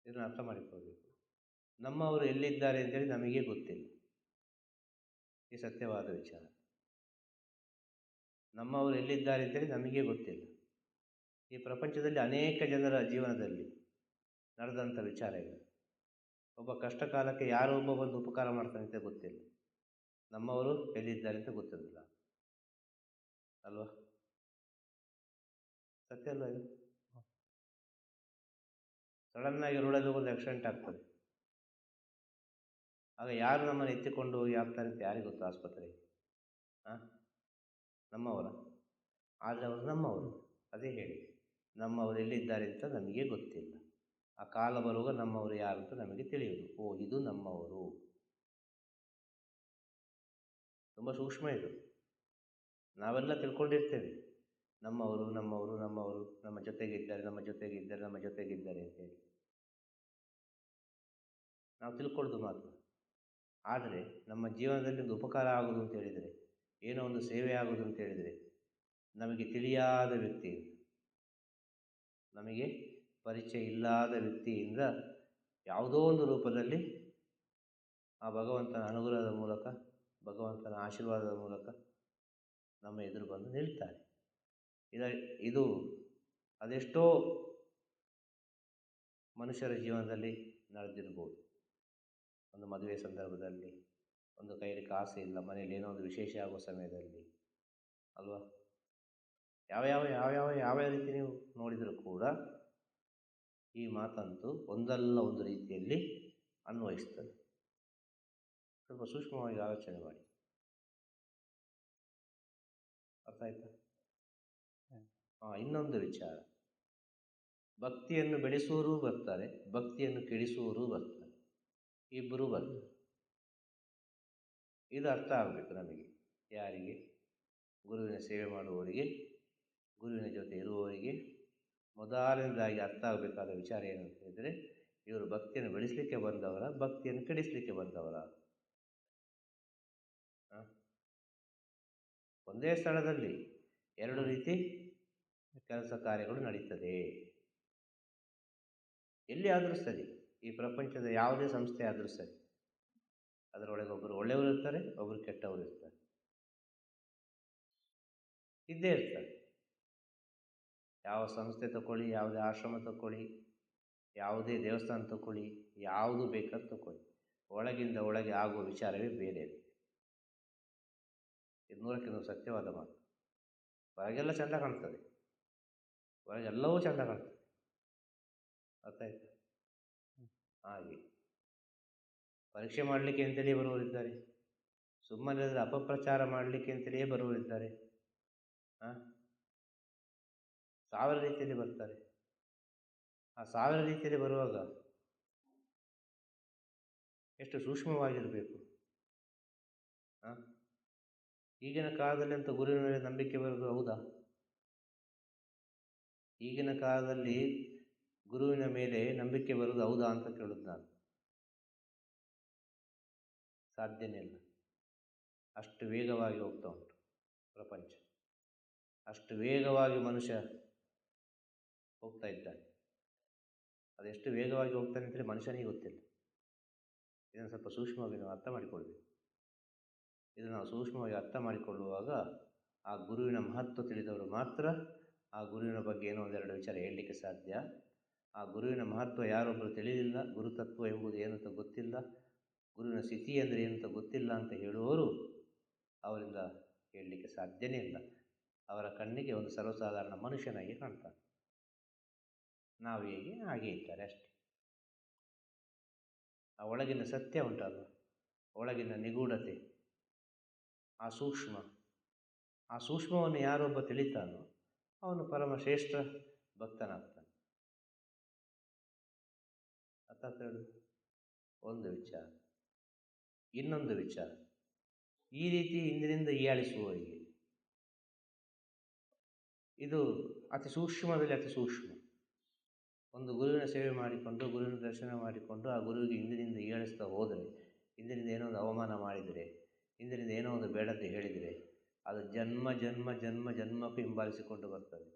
ಇದನ್ನು ಅರ್ಥ ಮಾಡಿಕೊಳ್ಬೇಕು. ನಮ್ಮವರು ಎಲ್ಲಿದ್ದಾರೆ ಅಂತೇಳಿ ನಮಗೆ ಗೊತ್ತಿಲ್ಲ. ಈ ಸತ್ಯವಾದ ವಿಚಾರ. ನಮ್ಮವರು ಎಲ್ಲಿದ್ದಾರೆ ಅಂತೇಳಿ ನಮಗೆ ಗೊತ್ತಿಲ್ಲ. ಈ ಪ್ರಪಂಚದಲ್ಲಿ ಅನೇಕ ಜನರ ಜೀವನದಲ್ಲಿ ನಡೆದಂಥ ವಿಚಾರ ಇದೆ. ಒಬ್ಬ ಕಷ್ಟ ಕಾಲಕ್ಕೆ ಯಾರೋ ಒಬ್ಬ ಬಂದು ಉಪಕಾರ ಮಾಡ್ತಾನೆ ಅಂತ ಗೊತ್ತಿಲ್ಲ, ನಮ್ಮವರು ಎಲ್ಲಿದ್ದಾರೆ ಅಂತ ಗೊತ್ತಿರಲಿಲ್ಲ ಅಲ್ವಾ? ಸತ್ಯ ಅಲ್ವ ಇದು? ಸಡನ್ನಾಗಿ ರೋಡಲ್ಲಿ ಹೋಗೋದು ಆಕ್ಸಿಡೆಂಟ್ ಆಗ್ತದೆ, ಆಗ ಯಾರು ನಮ್ಮನ್ನು ಎತ್ತಿಕೊಂಡು ಹೋಗಿ ಆಗ್ತಾರೆ ಅಂತ ಯಾರಿಗೆ ಗೊತ್ತು? ಆಸ್ಪತ್ರೆಗೆ ನಮ್ಮವರ? ಆದರೆ ಅವರು ನಮ್ಮವರು. ಅದೇ ಹೇಳಿ, ನಮ್ಮವರು ಎಲ್ಲಿದ್ದಾರೆ ಅಂತ ನಮಗೆ ಗೊತ್ತಿಲ್ಲ. ಆ ಕಾಲ ಬರುವಾಗ ನಮ್ಮವರು ಯಾರು ಅಂತ ನಮಗೆ ತಿಳಿಯುವುದು. ಓ, ಇದು ನಮ್ಮವರು. ತುಂಬ ಸೂಕ್ಷ್ಮ ಇದು. ನಾವೆಲ್ಲ ತಿಳ್ಕೊಂಡಿರ್ತೇವೆ, ನಮ್ಮವರು ನಮ್ಮವರು ನಮ್ಮವರು, ನಮ್ಮ ಜೊತೆಗಿದ್ದಾರೆ ನಮ್ಮ ಜೊತೆಗಿದ್ದಾರೆ ನಮ್ಮ ಜೊತೆಗಿದ್ದಾರೆ ಅಂತೇಳಿ ನಾವು ತಿಳ್ಕೊಳ್ಳೋದು ಮಾತ್ರ. ಆದರೆ ನಮ್ಮ ಜೀವನದಲ್ಲಿ ಒಂದು ಉಪಕಾರ ಆಗೋದು ಅಂತ ಹೇಳಿದರೆ, ಏನೋ ಒಂದು ಸೇವೆ ಆಗೋದು ಅಂತ ಹೇಳಿದರೆ, ನಮಗೆ ತಿಳಿಯಾದ ವ್ಯಕ್ತಿಯಿಂದ, ನಮಗೆ ಪರಿಚಯ ಇಲ್ಲದ ವ್ಯಕ್ತಿಯಿಂದ ಯಾವುದೋ ಒಂದು ರೂಪದಲ್ಲಿ ಆ ಭಗವಂತನ ಅನುಗ್ರಹದ ಮೂಲಕ, ಭಗವಂತನ ಆಶೀರ್ವಾದದ ಮೂಲಕ ನಮ್ಮ ಎದುರು ಬಂದು ನಿಲ್ತಾರೆ. ಇದು ಅದೆಷ್ಟೋ ಮನುಷ್ಯರ ಜೀವನದಲ್ಲಿ ನಡೆದಿರ್ಬೋದು. ಒಂದು ಮದುವೆ ಸಂದರ್ಭದಲ್ಲಿ, ಒಂದು ಕೈಯಲ್ಲಿ ಕಾಸು ಇಲ್ಲ, ಮನೆಯಲ್ಲಿ ಏನೋ ಒಂದು ವಿಶೇಷ ಆಗುವ ಸಮಯದಲ್ಲಿ ಅಲ್ವಾ, ಯಾವ ರೀತಿ ನೀವು ನೋಡಿದರೂ ಕೂಡ ಈ ಮಾತಂತೂ ಒಂದಲ್ಲ ಒಂದು ರೀತಿಯಲ್ಲಿ ಅನ್ವಯಿಸ್ತದೆ. ಸ್ವಲ್ಪ ಸೂಕ್ಷ್ಮವಾಗಿ ಆಲೋಚನೆ ಮಾಡಿ. ಅರ್ಥ ಆಯ್ತಾ? ಇನ್ನೊಂದು ವಿಚಾರ, ಭಕ್ತಿಯನ್ನು ಬೆಳೆಸುವವರೂ ಬರ್ತಾರೆ, ಭಕ್ತಿಯನ್ನು ಕೆಡಿಸುವವರೂ ಬರ್ತಾರೆ, ಇಬ್ಬರೂ ಬರ್ತಾರೆ. ಇದು ಅರ್ಥ ಆಗಬೇಕು ನಮಗೆ. ಯಾರಿಗೆ? ಗುರುವಿನ ಸೇವೆ ಮಾಡುವವರಿಗೆ, ಗುರುವಿನ ಜೊತೆ ಇರುವವರಿಗೆ ಮೊದಲನೇದಾಗಿ ಅರ್ಥ ಆಗಬೇಕಾದ ವಿಚಾರ ಏನಂತ ಹೇಳಿದರೆ, ಇವರು ಭಕ್ತಿಯನ್ನು ಬೆಳೆಸಲಿಕ್ಕೆ ಬಂದವರ, ಭಕ್ತಿಯನ್ನು ಕೆಡಿಸಲಿಕ್ಕೆ ಬಂದವರ. ಒಂದೇ ಸ್ಥಳದಲ್ಲಿ ಎರಡು ರೀತಿ ಕೆಲಸ ಕಾರ್ಯಗಳು ನಡೀತದೆ. ಎಲ್ಲಿ ಆದರೂ ಸರಿ, ಈ ಪ್ರಪಂಚದ ಯಾವುದೇ ಸಂಸ್ಥೆ ಆದರೂ ಸರಿ, ಅದರೊಳಗೆ ಒಬ್ಬರು ಒಳ್ಳೆಯವರು ಇರ್ತಾರೆ, ಒಬ್ಬರು ಕೆಟ್ಟವರು ಇರ್ತಾರೆ, ಇದ್ದೇ ಇರ್ತಾರೆ. ಯಾವ ಸಂಸ್ಥೆ ತಗೊಳ್ಳಿ, ಯಾವುದೇ ಆಶ್ರಮ ತಗೊಳ್ಳಿ, ಯಾವುದೇ ದೇವಸ್ಥಾನ ತಗೊಳ್ಳಿ, ಯಾವುದು ಬೇಕಾದ್ರೂ ತಗೊಳ್ಳಿ, ಒಳಗಿಂದ ಒಳಗೆ ಆಗುವ ವಿಚಾರವೇ ಬೇರೆ. ಇದು 100% ಸತ್ಯವಾದ ಮಾತು. ಹೊರಗೆಲ್ಲ ಚೆಂದ ಕಾಣ್ತದೆ, ಹೊರಗೆಲ್ಲವೂ ಚೆಂದ ಕಾಣ್ತದೆ. ಅರ್ಥ ಆಯ್ತು? ಹಾಗೆ ಪರೀಕ್ಷೆ ಮಾಡಲಿಕ್ಕೆ ಅಂತೇಳಿ ಬರುವವರಿದ್ದಾರೆ, ಸುಮ್ಮನೆ ಅಪಪ್ರಚಾರ ಮಾಡಲಿಕ್ಕೆ ಅಂತೇಳಿಯೇ ಬರುವವರಿದ್ದಾರೆ. 1000 ರೀತಿಯಲ್ಲಿ ಬರ್ತಾರೆ. ಆ 1000 ರೀತಿಯಲ್ಲಿ ಬರುವಾಗ ಎಷ್ಟು ಸೂಕ್ಷ್ಮವಾಗಿರಬೇಕು. ಈಗಿನ ಕಾಲದಲ್ಲಿ ಅಂತ ಗುರುವಿನ ಮೇಲೆ ನಂಬಿಕೆ ಬರೋದು ಹೌದಾ? ಈಗಿನ ಕಾಲದಲ್ಲಿ ಗುರುವಿನ ಮೇಲೆ ನಂಬಿಕೆ ಬರೋದು ಹೌದಾ ಅಂತ ಕೇಳೋದು ನಾನು. ಸಾಧ್ಯನೇ ಇಲ್ಲ. ಅಷ್ಟು ವೇಗವಾಗಿ ಹೋಗ್ತಾ ಉಂಟು ಪ್ರಪಂಚ, ಅಷ್ಟು ವೇಗವಾಗಿ ಮನುಷ್ಯ ಹೋಗ್ತಾ ಇದ್ದಾನೆ. ಅದೆಷ್ಟು ವೇಗವಾಗಿ ಹೋಗ್ತಾನೆ ಅಂತೇಳಿ ಮನುಷ್ಯನಿಗೆ ಗೊತ್ತಿಲ್ಲ. ಇದನ್ನು ಸ್ವಲ್ಪ ಸೂಕ್ಷ್ಮವಾಗಿ ನಾವು ಅರ್ಥ ಮಾಡಿಕೊಳ್ಬೇಕು. ಇದನ್ನು ನಾವು ಸೂಕ್ಷ್ಮವಾಗಿ ಅರ್ಥ ಮಾಡಿಕೊಳ್ಳುವಾಗ ಆ ಗುರುವಿನ ಮಹತ್ವ ತಿಳಿದವರು ಮಾತ್ರ ಆ ಗುರುವಿನ ಬಗ್ಗೆ ಏನೋ ಒಂದೆರಡು ವಿಚಾರ ಹೇಳಲಿಕ್ಕೆ ಸಾಧ್ಯ. ಆ ಗುರುವಿನ ಮಹತ್ವ ಯಾರೊಬ್ಬರು ತಿಳಿದಿಲ್ಲ, ಗುರುತತ್ವ ಎಂಬುದು ಏನಂತ ಗೊತ್ತಿಲ್ಲ, ಗುರುವಿನ ಸ್ಥಿತಿ ಅಂದರೆ ಏನಂತ ಗೊತ್ತಿಲ್ಲ ಅಂತ ಹೇಳುವವರು ಅವರಿಂದ ಹೇಳಲಿಕ್ಕೆ ಸಾಧ್ಯನೇ ಇಲ್ಲ. ಅವರ ಕಣ್ಣಿಗೆ ಒಂದು ಸರ್ವಸಾಧಾರಣ ಮನುಷ್ಯನಾಗಿ ಕಾಣ್ತಾನೆ. ನಾವು ಹೇಗೆ ಹಾಗೆ ಇದ್ದಾರೆ ಅಷ್ಟೆ. ಆ ಒಳಗಿನ ಸತ್ಯ ಉಂಟಲ್ಲ, ಒಳಗಿನ ನಿಗೂಢತೆ, ಆ ಸೂಕ್ಷ್ಮವನ್ನು ಯಾರೊಬ್ಬ ತಿಳಿತಾನೋ ಅವನು ಪರಮ ಶ್ರೇಷ್ಠ ಭಕ್ತನಾಗ್ತಾನೆ. ಅರ್ಥ ಹೇಳುದು ಒಂದು ವಿಚಾರ. ಇನ್ನೊಂದು ವಿಚಾರ, ಈ ರೀತಿ ಹಿಂದಿನಿಂದ ಹೀಯಾಳಿಸುವವರಿಗೆ ಇದು ಅತಿ ಸೂಕ್ಷ್ಮದಲ್ಲಿ ಅತಿ ಸೂಕ್ಷ್ಮ. ಒಂದು ಗುರುವಿನ ಸೇವೆ ಮಾಡಿಕೊಂಡು, ಗುರುವಿನ ದರ್ಶನ ಮಾಡಿಕೊಂಡು, ಆ ಗುರುವಿಗೆ ಹಿಂದಿನಿಂದ ಹೀಯಾಳಿಸ್ತಾ ಹೋದರೆ, ಹಿಂದಿನಿಂದ ಏನೋ ಒಂದು ಅವಮಾನ ಮಾಡಿದರೆ, ಹಿಂದಿನಿಂದ ಏನೋ ಒಂದು ಬೇಡದ್ದು ಹೇಳಿದರೆ, ಅದು ಜನ್ಮ ಜನ್ಮ ಜನ್ಮ ಜನ್ಮಕ್ಕೂ ಹಿಂಬಾಲಿಸಿಕೊಂಡು ಬರ್ತದೆ.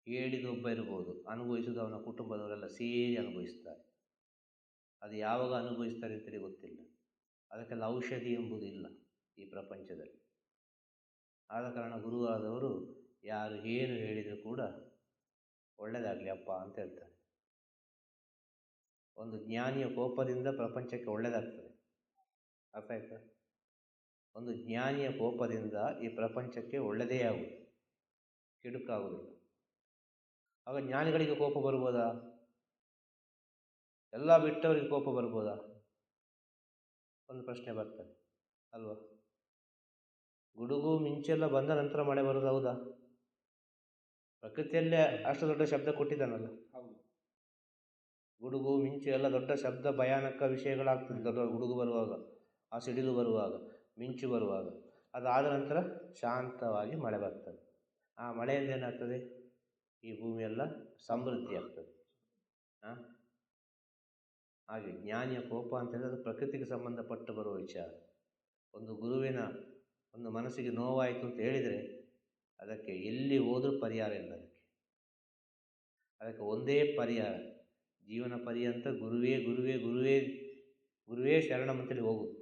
ಹೇಳಿದೊಬ್ಬ ಇರ್ಬೋದು, ಅನುಭವಿಸೋದು ಅವನ ಕುಟುಂಬದವರೆಲ್ಲ ಸೇರಿ ಅನುಭವಿಸ್ತಾರೆ. ಅದು ಯಾವಾಗ ಅನುಭವಿಸ್ತಾರೆ ಅಂತೇಳಿ ಗೊತ್ತಿಲ್ಲ. ಅದಕ್ಕೆಲ್ಲ ಔಷಧಿ ಎಂಬುದು ಇಲ್ಲ ಈ ಪ್ರಪಂಚದಲ್ಲಿ. ಆದ ಕಾರಣ ಗುರುವಾದವರು ಯಾರು ಏನು ಹೇಳಿದರೂ ಕೂಡ ಒಳ್ಳೆಯದಾಗಲಿ ಅಪ್ಪ ಅಂತ ಹೇಳ್ತಾರೆ. ಒಂದು ಜ್ಞಾನಿಯ ಕೋಪದಿಂದ ಪ್ರಪಂಚಕ್ಕೆ ಒಳ್ಳೆಯದಾಗ್ತದೆ. ಅರ್ಥ ಆಯ್ತಾ? ಒಂದು ಜ್ಞಾನಿಯ ಕೋಪದಿಂದ ಈ ಪ್ರಪಂಚಕ್ಕೆ ಒಳ್ಳೆಯದೇ ಆಗುವುದು, ಕೆಡುಕಾಗುವುದಿಲ್ಲ. ಆಗ ಜ್ಞಾನಿಗಳಿಗೆ ಕೋಪ ಬರ್ಬೋದಾ? ಎಲ್ಲ ಬಿಟ್ಟವರಿಗೆ ಕೋಪ ಬರ್ಬೋದಾ? ಒಂದು ಪ್ರಶ್ನೆ ಬರ್ತದೆ ಅಲ್ವಾ? ಗುಡುಗು ಮಿಂಚೆಲ್ಲ ಬಂದ ನಂತರ ಮಳೆ ಬರೋದು ಹೌದಾ? ಪ್ರಕೃತಿಯಲ್ಲೇ ಅಷ್ಟು ದೊಡ್ಡ ಶಬ್ದ ಕೊಟ್ಟಿದ್ದಾನಲ್ಲ. ಗುಡುಗು ಮಿಂಚು ಎಲ್ಲ ದೊಡ್ಡ ಶಬ್ದ ಭಯಾನಕ ವಿಷಯಗಳಾಗ್ತದೆ. ದೊಡ್ಡ ಗುಡುಗು ಬರುವಾಗ, ಆ ಸಿಡಿಲು ಬರುವಾಗ, ಮಿಂಚು ಬರುವಾಗ. ಅದಾದ ನಂತರ ಶಾಂತವಾಗಿ ಮಳೆ ಬರ್ತದೆ. ಆ ಮಳೆಯಿಂದ ಏನಾಗ್ತದೆ, ಈ ಭೂಮಿಯೆಲ್ಲ ಸಮೃದ್ಧಿ ಆಗ್ತದೆ. ಹಾಗೆ ಜ್ಞಾನಿಯ ಕೋಪ ಅಂತ ಹೇಳಿದ್ರೆ ಅದು ಪ್ರಕೃತಿಗೆ ಸಂಬಂಧಪಟ್ಟು ಬರುವ ವಿಚಾರ. ಒಂದು ಗುರುವಿನ ಒಂದು ಮನಸ್ಸಿಗೆ ನೋವಾಯಿತು ಅಂತ ಹೇಳಿದರೆ ಅದಕ್ಕೆ ಎಲ್ಲಿ ಹೋದರೂ ಪರಿಹಾರ ಇಲ್ಲ. ಅದಕ್ಕೆ ಒಂದೇ ಪರಿಹಾರ, ಜೀವನ ಪರ್ಯಂತ ಗುರುವೇ ಗುರುವೇ ಗುರುವೇ ಗುರುವೇ ಶರಣಂ ಅಂತೇಳಿ ಹೋಗುದು.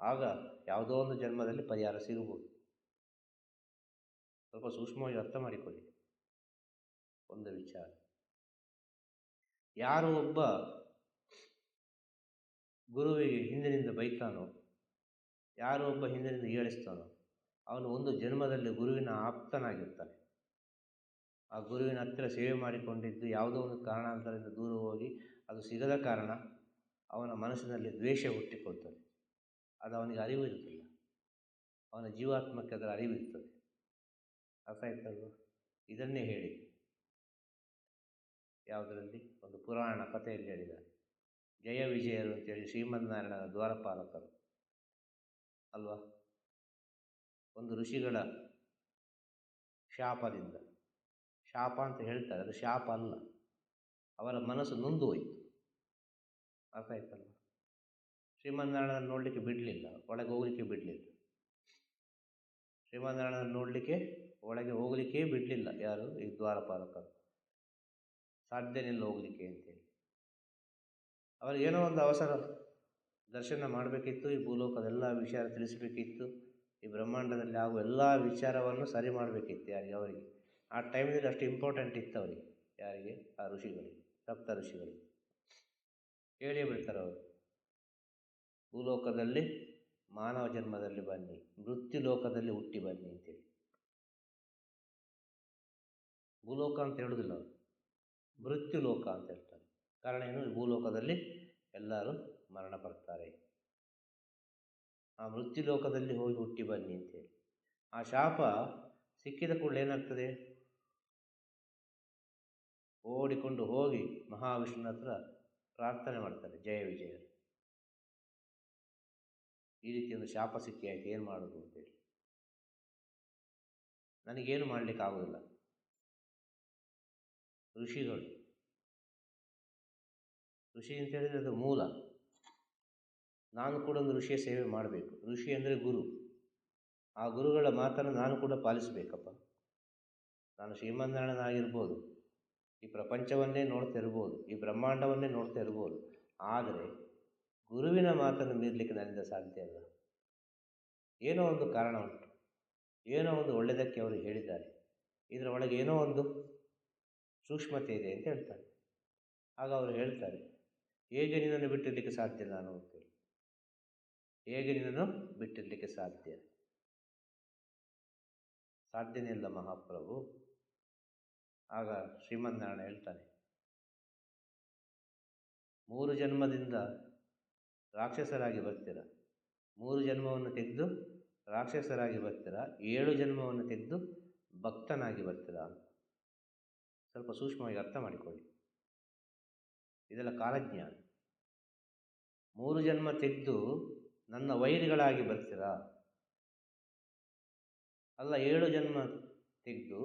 ಆಗ ಯಾವುದೋ ಒಂದು ಜನ್ಮದಲ್ಲಿ ಪರಿಹಾರ ಸಿಗಬಹುದು. ಸ್ವಲ್ಪ ಸೂಕ್ಷ್ಮವಾಗಿ ಅರ್ಥ ಮಾಡಿಕೊಳ್ಳಿ ಒಂದು ವಿಚಾರ. ಯಾರು ಒಬ್ಬ ಗುರುವಿಗೆ ಹಿಂದಿನಿಂದ ಬೈತಾನೋ, ಯಾರು ಒಬ್ಬ ಹಿಂದಿನಿಂದ ಹೀಯಾಳಿಸ್ತಾನೋ, ಅವನು ಒಂದು ಜನ್ಮದಲ್ಲಿ ಗುರುವಿನ ಆಪ್ತನಾಗಿರ್ತಾನೆ. ಆ ಗುರುವಿನ ಹತ್ತಿರ ಸೇವೆ ಮಾಡಿಕೊಂಡಿದ್ದು ಯಾವುದೋ ಒಂದು ಕಾರಣಾಂತರದಿಂದ ದೂರ ಹೋಗಿ ಅದು ಸಿಗದ ಕಾರಣ ಅವನ ಮನಸ್ಸಿನಲ್ಲಿ ದ್ವೇಷ ಹುಟ್ಟಿಕೊಳ್ತದೆ. ಅದು ಅವನಿಗೆ ಅರಿವು ಇರುತ್ತಿಲ್ಲ. ಅವನ ಜೀವಾತ್ಮಕ್ಕೆ ಅದರ ಅರಿವಿರ್ತದೆ. ಅರ್ಥ ಆಯ್ತಲ್ವ? ಇದನ್ನೇ ಹೇಳಿ ಯಾವುದರಲ್ಲಿ ಒಂದು ಪುರಾಣ ಕಥೆಯಲ್ಲಿ ಹೇಳಿದ್ದಾರೆ. ಜಯ ವಿಜಯರು ಅಂತೇಳಿ ಶ್ರೀಮನ್ನಾರಾಯಣನ ದ್ವಾರಪಾಲಕರು ಅಲ್ವಾ, ಒಂದು ಋಷಿಗಳ ಶಾಪದಿಂದ, ಶಾಪ ಅಂತ ಹೇಳ್ತಾರೆ, ಅದು ಶಾಪ ಅಲ್ಲ, ಅವರ ಮನಸ್ಸು ನೊಂದು ಹೋಯಿತು. ಅರ್ಥ ಆಯ್ತಲ್ಲ? ಶ್ರೀಮನ್ನಾರಾಯಣನ ನೋಡಲಿಕ್ಕೆ ಬಿಡಲಿಲ್ಲ, ಒಳಗೆ ಹೋಗಲಿಕ್ಕೆ ಬಿಡಲಿಲ್ಲ. ಶ್ರೀಮನ್ನಾರಾಯಣನ ನೋಡಲಿಕ್ಕೆ ಒಳಗೆ ಹೋಗಲಿಕ್ಕೆ ಬಿಡಲಿಲ್ಲ. ಯಾರು? ಈ ದ್ವಾರಪಾಲಕರು. ಸಾಧ್ಯನಿಲ್ಲ ಹೋಗಲಿಕ್ಕೆ ಅಂತೇಳಿ. ಅವರಿಗೇನೋ ಒಂದು ಅವಸರ, ದರ್ಶನ ಮಾಡಬೇಕಿತ್ತು, ಈ ಭೂಲೋಕದೆಲ್ಲ ವಿಚಾರ ತಿಳಿಸಬೇಕಿತ್ತು, ಈ ಬ್ರಹ್ಮಾಂಡದಲ್ಲಿ ಆಗುವ ಎಲ್ಲ ವಿಚಾರವನ್ನು ಸರಿ ಮಾಡಬೇಕಿತ್ತು. ಯಾರಿಗೆ? ಅವರಿಗೆ. ಆ ಟೈಮ್ನಲ್ಲಿ ಅಷ್ಟು ಇಂಪಾರ್ಟೆಂಟ್ ಇತ್ತು ಅವರಿಗೆ. ಯಾರಿಗೆ? ಆ ಋಷಿಗಳಿಗೆ, ಸಪ್ತ ಋಷಿಗಳಿಗೆ. ಹೇಳಿಯೇ ಬಿಡ್ತಾರೆ ಅವರು, ಭೂಲೋಕದಲ್ಲಿ ಮಾನವ ಜನ್ಮದಲ್ಲಿ ಬನ್ನಿ, ಮೃತ್ಯು ಲೋಕದಲ್ಲಿ ಹುಟ್ಟಿ ಬನ್ನಿ ಅಂತೇಳಿ. ಭೂಲೋಕ ಅಂತ ಹೇಳುವುದಿಲ್ಲ ಅವರು, ಮೃತ್ಯು ಲೋಕ ಅಂತ ಹೇಳ್ತಾರೆ. ಕಾರಣ ಏನು? ಭೂಲೋಕದಲ್ಲಿ ಎಲ್ಲರೂ ಮರಣ ಪಡ್ತಾರೆ. ಆ ಮೃತ್ಯು ಲೋಕದಲ್ಲಿ ಹೋಗಿ ಹುಟ್ಟಿ ಬನ್ನಿ ಅಂತೇಳಿ. ಆ ಶಾಪ ಸಿಕ್ಕಿದ ಕೂಡಲೇ ಏನಾಗ್ತದೆ, ಓಡಿಕೊಂಡು ಹೋಗಿ ಮಹಾವಿಷ್ಣುನ ಹತ್ರ ಪ್ರಾರ್ಥನೆ ಮಾಡ್ತಾರೆ, ಜಯ ವಿಜಯರು. ಈ ರೀತಿ ಒಂದು ಶಾಪ ಸಿಕ್ಕಿ ಆಯ್ತು, ಏನು ಮಾಡೋದು ಅಂತೇಳಿ. ನನಗೇನು ಮಾಡಲಿಕ್ಕೆ ಆಗೋದಿಲ್ಲ. ಋಷಿಗಳು, ಋಷಿ ಅಂತ ಹೇಳಿದರೆ ಅದು ಮೂಲ. ನಾನು ಕೂಡ ಒಂದು ಋಷಿಯ ಸೇವೆ ಮಾಡಬೇಕು. ಋಷಿ ಅಂದರೆ ಗುರು. ಆ ಗುರುಗಳ ಮಾತನ್ನು ನಾನು ಕೂಡ ಪಾಲಿಸಬೇಕಪ್ಪ. ನಾನು ಶ್ರೀಮನ್ನಾರಾಯಣನಾಗಿರ್ಬೋದು, ಈ ಪ್ರಪಂಚವನ್ನೇ ನೋಡ್ತಾ ಇರ್ಬೋದು, ಈ ಬ್ರಹ್ಮಾಂಡವನ್ನೇ ನೋಡ್ತಾ ಇರ್ಬೋದು, ಆದರೆ ಗುರುವಿನ ಮಾತನ್ನು ಮೀರಲಿಕ್ಕೆ ನನ್ನಿಂದ ಸಾಧ್ಯ ಇಲ್ಲ. ಏನೋ ಒಂದು ಕಾರಣ ಉಂಟು, ಏನೋ ಒಂದು ಒಳ್ಳೆಯದಕ್ಕೆ ಅವರು ಹೇಳಿದ್ದಾರೆ, ಇದರ ಒಳಗೆ ಏನೋ ಒಂದು ಸೂಕ್ಷ್ಮತೆ ಇದೆ ಅಂತ ಹೇಳ್ತಾರೆ. ಆಗ ಅವರು ಹೇಳ್ತಾರೆ, ಹೇಗೆ ನಿನ್ನನ್ನು ಬಿಟ್ಟಿರಲಿಕ್ಕೆ ಸಾಧ್ಯ ನಾನು ಅಂತೇಳಿ. ಹೇಗೆ ನಿನ್ನನ್ನು ಬಿಟ್ಟಿರಲಿಕ್ಕೆ ಸಾಧ್ಯನೇ ಇಲ್ಲ ಮಹಾಪ್ರಭು. ಆಗ ಶ್ರೀಮನ್ನಾರಾಯಣ ಹೇಳ್ತಾನೆ, 3 ಜನ್ಮದಿಂದ ರಾಕ್ಷಸರಾಗಿ ಬರ್ತೀರ, 3 ಜನ್ಮವನ್ನು ತೆಗೆದು ರಾಕ್ಷಸರಾಗಿ ಬರ್ತೀರ, 7 ಜನ್ಮವನ್ನು ತೆಗೆದು ಭಕ್ತನಾಗಿ ಬರ್ತೀರ ಅಂತ. ಸ್ವಲ್ಪ ಸೂಕ್ಷ್ಮವಾಗಿ ಅರ್ಥ ಮಾಡಿಕೊಳ್ಳಿ. ಇದೆಲ್ಲ ಕಾಲಜ್ಞಾನ. 3 ಜನ್ಮ ತೆಗೆದು ನನ್ನ ವೈರಿಗಳಾಗಿ ಬರ್ತೀರಾ? ಅಲ್ಲ, 7 ಜನ್ಮ ತೆಗೆದು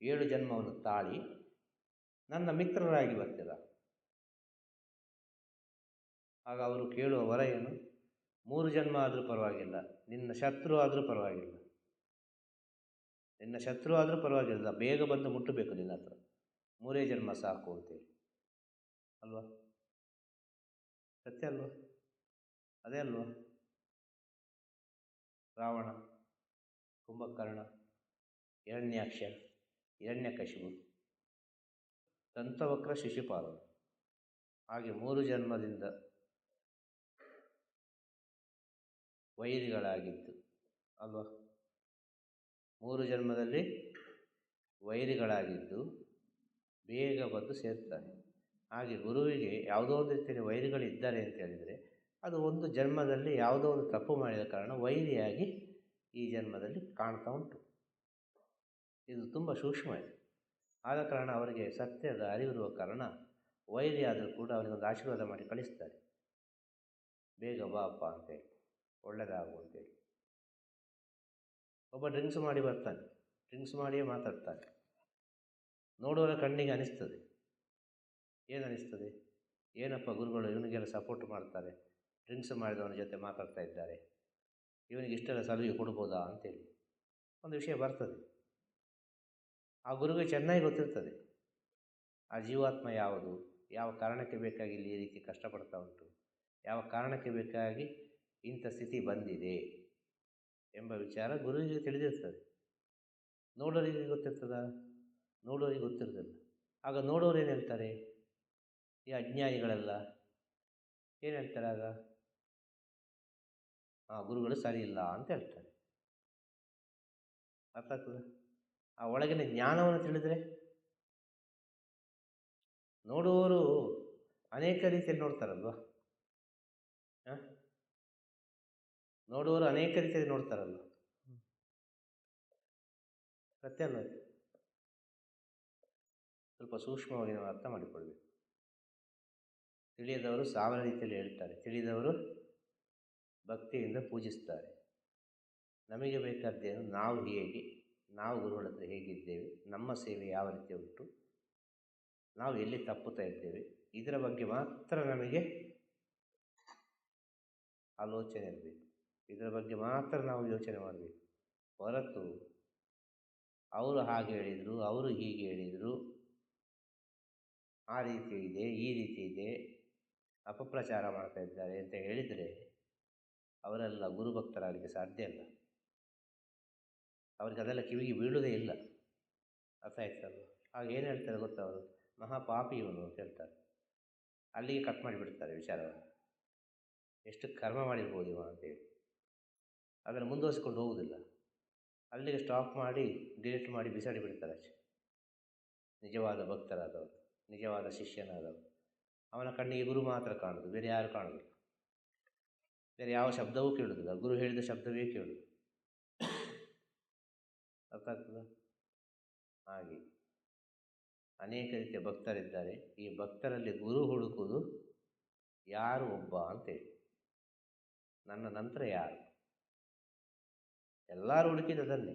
7 ಜನ್ಮವನ್ನು ತಾಳಿ ನನ್ನ ಮಿತ್ರರಾಗಿ ಬರ್ತೀರಾ? ಆಗ ಅವರು ಕೇಳುವ ವರ ಏನು? 3 ಜನ್ಮ ಆದರೂ ಪರವಾಗಿಲ್ಲ, ನಿನ್ನ ಶತ್ರು ಆದರೂ ಪರವಾಗಿಲ್ಲ, ನಿನ್ನ ಶತ್ರು ಆದರೂ ಪರವಾಗಿಲ್ಲ, ಬೇಗ ಬಂದು ಮುಟ್ಟಬೇಕು ನಿನ್ನ ಹತ್ರ, 3 ಜನ್ಮ ಸಾಕು ಅಂತೇಳಿ. ಅಲ್ವಾ? ಸತ್ಯ ಅಲ್ವಾ? ಅದೇ ಅಲ್ವಾ? ರಾವಣ, ಕುಂಭಕರ್ಣ, ಹಿರಣ್ಯಾಕ್ಷ, ಹಿರಣ್ಯಕಶಿಪು, ದಂತವಕ್ರ, ಶಿಶುಪಾಲನ, ಹಾಗೆ 3 ಜನ್ಮದಿಂದ ವೈರಿಗಳಾಗಿದ್ದು ಅಲ್ವಾ? 3 ಜನ್ಮದಲ್ಲಿ ವೈರಿಗಳಾಗಿದ್ದು ಬೇಗ ಬಂದು ಸೇರ್ತಾರೆ. ಹಾಗೆ ಗುರುವಿಗೆ ಯಾವುದೋ ಒಂದು ರೀತಿಯಲ್ಲಿ ವೈರಿಗಳಿದ್ದಾರೆ ಅಂತ ಹೇಳಿದರೆ ಅದು ಒಂದು ಜನ್ಮದಲ್ಲಿ ಯಾವುದೋ ಒಂದು ತಪ್ಪು ಮಾಡಿದ ಕಾರಣ ವೈರಿಯಾಗಿ ಈ ಜನ್ಮದಲ್ಲಿ ಕಾಣ್ತಾ ಉಂಟು. ಇದು ತುಂಬ ಸೂಕ್ಷ್ಮ ಇದೆ. ಆದ ಕಾರಣ ಅವರಿಗೆ ಸತ್ಯದ ಅರಿವಿರುವ ಕಾರಣ ವೈರಿ ಆದರೂ ಕೂಡ ಅವನಿಗೊಂದು ಆಶೀರ್ವಾದ ಮಾಡಿ ಕಳಿಸ್ತಾರೆ, ಬೇಗ ಬಾ ಅಪ್ಪ ಅಂತೇಳಿ, ಒಳ್ಳೆಯದಾಗು ಅಂತೇಳಿ. ಒಬ್ಬ ಡ್ರಿಂಕ್ಸ್ ಮಾಡಿ ಬರ್ತಾನೆ, ಡ್ರಿಂಕ್ಸ್ ಮಾಡಿಯೇ ಮಾತಾಡ್ತಾನೆ. ನೋಡುವವರ ಕಣ್ಣಿಗೆ ಅನಿಸ್ತದೆ, ಏನು ಅನಿಸ್ತದೆ, ಏನಪ್ಪ ಗುರುಗಳು ಇವನಿಗೆಲ್ಲ ಸಪೋರ್ಟ್ ಮಾಡ್ತಾರೆ, ಡ್ರಿಂಕ್ಸ್ ಮಾಡಿದವನ ಜೊತೆ ಮಾತಾಡ್ತಾ ಇದ್ದಾರೆ, ಇವನಿಗೆ ಇಷ್ಟೆಲ್ಲ ಸಲಹೆ ಕೊಡ್ಬೋದಾ ಅಂತೇಳಿ ಒಂದು ವಿಷಯ ಬರ್ತದೆ. ಆ ಗುರುವಿಗೆ ಚೆನ್ನಾಗಿ ಗೊತ್ತಿರ್ತದೆ ಆ ಜೀವಾತ್ಮ ಯಾವುದು, ಯಾವ ಕಾರಣಕ್ಕೆ ಬೇಕಾಗಿ ಇಲ್ಲಿ ಈ ರೀತಿ ಕಷ್ಟಪಡ್ತಾ ಉಂಟು, ಯಾವ ಕಾರಣಕ್ಕೆ ಬೇಕಾಗಿ ಇಂಥ ಸ್ಥಿತಿ ಬಂದಿದೆ ಎಂಬ ವಿಚಾರ ಗುರುವಿಗೆ ತಿಳಿದಿರ್ತದೆ. ನೋಡೋರಿಗೆ ಗೊತ್ತಿರ್ತದ? ನೋಡೋರಿಗೆ ಗೊತ್ತಿರೋದಿಲ್ಲ. ಆಗ ನೋಡೋರು ಏನು ಹೇಳ್ತಾರೆ, ಈ ಅಜ್ಞಾನಿಗಳೆಲ್ಲ ಏನು ಹೇಳ್ತಾರೆ ಆಗ, ಗುರುಗಳು ಸರಿ ಇಲ್ಲ ಅಂತ ಹೇಳ್ತಾರೆ. ಅರ್ಥ ಆಗ್ತದ? ಆ ಒಳಗಿನ ಜ್ಞಾನವನ್ನು ತಿಳಿದರೆ, ನೋಡುವವರು ಅನೇಕ ರೀತಿಯಲ್ಲಿ ನೋಡ್ತಾರಲ್ವ, ನೋಡುವವರು ಅನೇಕ ರೀತಿಯಲ್ಲಿ ನೋಡ್ತಾರಲ್ವ, ಸತ್ಯ ಅಲ್ಲ? ಸ್ವಲ್ಪ ಸೂಕ್ಷ್ಮವಾಗಿ ನಾವು ಅರ್ಥ ಮಾಡಿಕೊಳ್ಬೇಕು. ತಿಳಿಯದವರು ಸಾವಿರ ರೀತಿಯಲ್ಲಿ ಹೇಳ್ತಾರೆ, ತಿಳಿದವರು ಭಕ್ತಿಯಿಂದ ಪೂಜಿಸ್ತಾರೆ. ನಮಗೆ ಬೇಕಾದ್ದೇನು, ನಾವು ಹೇಗೆ, ನಾವು ಗುರುಗಳ ಹತ್ರ ಹೇಗಿದ್ದೇವೆ, ನಮ್ಮ ಸೇವೆ ಯಾವ ರೀತಿ ಉಂಟು, ನಾವು ಎಲ್ಲಿ ತಪ್ಪುತ್ತಾ ಇದ್ದೇವೆ, ಇದರ ಬಗ್ಗೆ ಮಾತ್ರ ನಮಗೆ ಆಲೋಚನೆ ಇರಬೇಕು. ಇದರ ಬಗ್ಗೆ ಮಾತ್ರ ನಾವು ಯೋಚನೆ ಮಾಡಬೇಕು. ಹೊರತು ಅವರು ಹಾಗೆ ಹೇಳಿದರು, ಅವರು ಹೀಗೆ ಹೇಳಿದರು, ಆ ರೀತಿ ಇದೆ, ಈ ರೀತಿ ಇದೆ, ಅಪಪ್ರಚಾರ ಮಾಡ್ತಾ ಇದ್ದಾರೆ ಅಂತ ಹೇಳಿದರೆ ಅವರೆಲ್ಲ ಗುರುಭಕ್ತರಾಗಲಿಕ್ಕೆ ಸಾಧ್ಯ ಇಲ್ಲ. ಅವ್ರಿಗೆ ಅದೆಲ್ಲ ಕಿವಿಗೆ ಬೀಳುವುದೇ ಇಲ್ಲ. ಅರ್ಥ ಆಯ್ತಲ್ಲ? ಆಗ ಏನು ಹೇಳ್ತಾರೆ ಗೊತ್ತಾ, ಅವರು ಮಹಾಪಾಪಿ ಇವನು ಅಂತ ಹೇಳ್ತಾರೆ. ಅಲ್ಲಿಗೆ ಕಟ್ ಮಾಡಿಬಿಡ್ತಾರೆ ವಿಚಾರವನ್ನು. ಎಷ್ಟು ಕರ್ಮ ಮಾಡಿರ್ಬೋದು ಇವ ಅಂತೇಳಿ ಅದನ್ನು ಮುಂದುವರಿಸ್ಕೊಂಡು ಹೋಗುವುದಿಲ್ಲ. ಅಲ್ಲಿಗೆ ಸ್ಟಾಪ್ ಮಾಡಿ ಡಿಲೀಟ್ ಮಾಡಿ ಬಿಸಾಡಿ ಬಿಡ್ತಾರೆ ಅಷ್ಟೇ. ನಿಜವಾದ ಭಕ್ತರಾದವರು, ನಿಜವಾದ ಶಿಷ್ಯನಾದವರು, ಅವನ ಕಣ್ಣಿಗೆ ಗುರು ಮಾತ್ರ ಕಾಣುವುದು, ಬೇರೆ ಯಾರು ಕಾಣುವುದಿಲ್ಲ, ಬೇರೆ ಯಾವ ಶಬ್ದವೂ ಕೇಳುವುದಿಲ್ಲ, ಗುರು ಹೇಳಿದ ಶಬ್ದವೇ ಕೇಳುವುದು. ಅರ್ಥ ಆಗ್ತದ? ಹಾಗೆ ಅನೇಕ ರೀತಿಯ ಭಕ್ತರಿದ್ದಾರೆ. ಈ ಭಕ್ತರಲ್ಲಿ ಗುರು ಹುಡುಕುವುದು ಯಾರು ಒಬ್ಬ ಅಂತೇಳಿ, ನನ್ನ ನಂತರ ಯಾರು, ಎಲ್ಲರೂ ಹುಡುಕಿದದನ್ನೇ.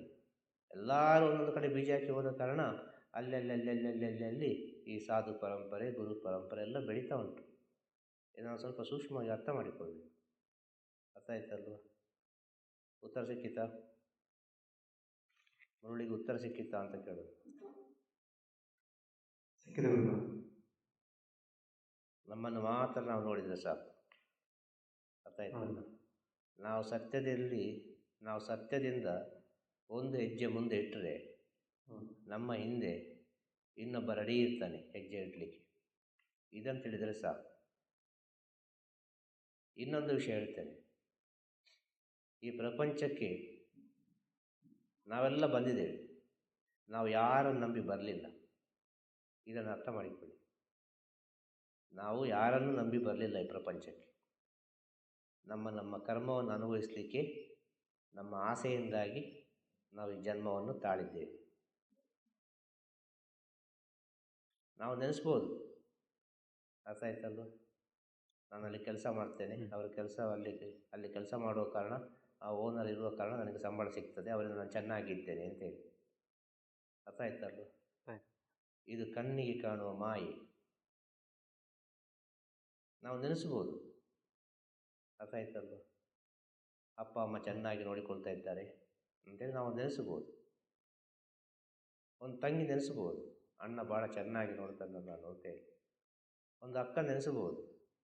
ಎಲ್ಲರೂ ಒಂದೊಂದು ಕಡೆ ಬೀಜ ಹಾಕಿ ಹೋದ ಕಾರಣ ಅಲ್ಲೆಲ್ಲೆಲ್ಲೆಲ್ಲೆಲ್ಲೆಲ್ಲಿ ಈ ಸಾಧು ಪರಂಪರೆ, ಗುರು ಪರಂಪರೆ ಎಲ್ಲ ಬೆಳೀತಾ ಉಂಟು. ಇದನ್ನು ಸ್ವಲ್ಪ ಸೂಕ್ಷ್ಮವಾಗಿ ಅರ್ಥ ಮಾಡಿಕೊಳ್ಳಬೇಕು. ಅರ್ಥ ಆಯ್ತಲ್ವ? ಉತ್ತರ ಸಿಕ್ಕಿತಾ? ಮುರುಳಿಗೆ ಉತ್ತರ ಸಿಕ್ಕಿತಾ ಅಂತ ಕೇಳೋದು. ನಮ್ಮನ್ನು ಮಾತ್ರ ನಾವು ನೋಡಿದರೆ ಸಾಕು. ಅರ್ಥ ಆಯ್ತಲ್ಲ? ನಾವು ಸತ್ಯದಿಂದ ಒಂದು ಹೆಜ್ಜೆ ಮುಂದೆ ಇಟ್ಟರೆ ನಮ್ಮ ಹಿಂದೆ ಇನ್ನೊಬ್ಬ ರೆಡಿ ಇರ್ತಾನೆ ಹೆಜ್ಜೆ ಇಡಲಿಕ್ಕೆ. ಇದನ್ನು ತಿಳಿದರೆ ಸಾಕು. ಇನ್ನೊಂದು ವಿಷಯ ಹೇಳ್ತೇನೆ. ಈ ಪ್ರಪಂಚಕ್ಕೆ ನಾವೆಲ್ಲ ಬಂದಿದ್ದೇವೆ, ನಾವು ಯಾರನ್ನು ನಂಬಿ ಬರಲಿಲ್ಲ. ಇದನ್ನು ಅರ್ಥ ಮಾಡಿಕೊಳ್ಳಿ. ನಾವು ಯಾರನ್ನು ನಂಬಿ ಬರಲಿಲ್ಲ ಈ ಪ್ರಪಂಚಕ್ಕೆ. ನಮ್ಮ ಕರ್ಮವನ್ನು ಅನುಭವಿಸಲಿಕ್ಕೆ ನಮ್ಮ ಆಸೆಯಿಂದಾಗಿ ನಾವು ಈ ಜನ್ಮವನ್ನು ತಾಳಿದ್ದೇವೆ. ನಾವು ನೆನೆಸ್ಬೋದು, ಅರ್ಥ ಆಯ್ತಲ್ವ, ನಾನಲ್ಲಿ ಕೆಲಸ ಮಾಡ್ತೇನೆ, ಅವರ ಕೆಲಸ ಅಲ್ಲಿ ಕೆಲಸ ಮಾಡುವ ಕಾರಣ, ಆ ಓನರ್ ಇರುವ ಕಾರಣ ನನಗೆ ಸಂಬಳ ಸಿಗ್ತದೆ, ಅವರಿಂದ ನಾನು ಚೆನ್ನಾಗಿದ್ದೇನೆ ಅಂತೇಳಿ. ಅರ್ಥ ಆಯ್ತಲ್ವ? ಇದು ಕಣ್ಣಿಗೆ ಕಾಣುವ ಮಾಯೆ. ನಾವು ನೆನೆಸ್ಬೋದು, ಅರ್ಥ ಆಯ್ತಲ್ವ, ಅಪ್ಪ ಅಮ್ಮ ಚೆನ್ನಾಗಿ ನೋಡಿಕೊಳ್ತಾ ಇದ್ದಾರೆ ಅಂತೇಳಿ ನಾವು ನೆನೆಸ್ಬೋದು. ಒಂದು ತಂಗಿ ನೆನೆಸ್ಬೋದು, ಅಣ್ಣ ಭಾಳ ಚೆನ್ನಾಗಿ ನೋಡ್ತಾನೆ ನಾನು ಅಂತೇಳಿ. ಒಂದು ಅಕ್ಕ ನೆನೆಸ್ಬೋದು,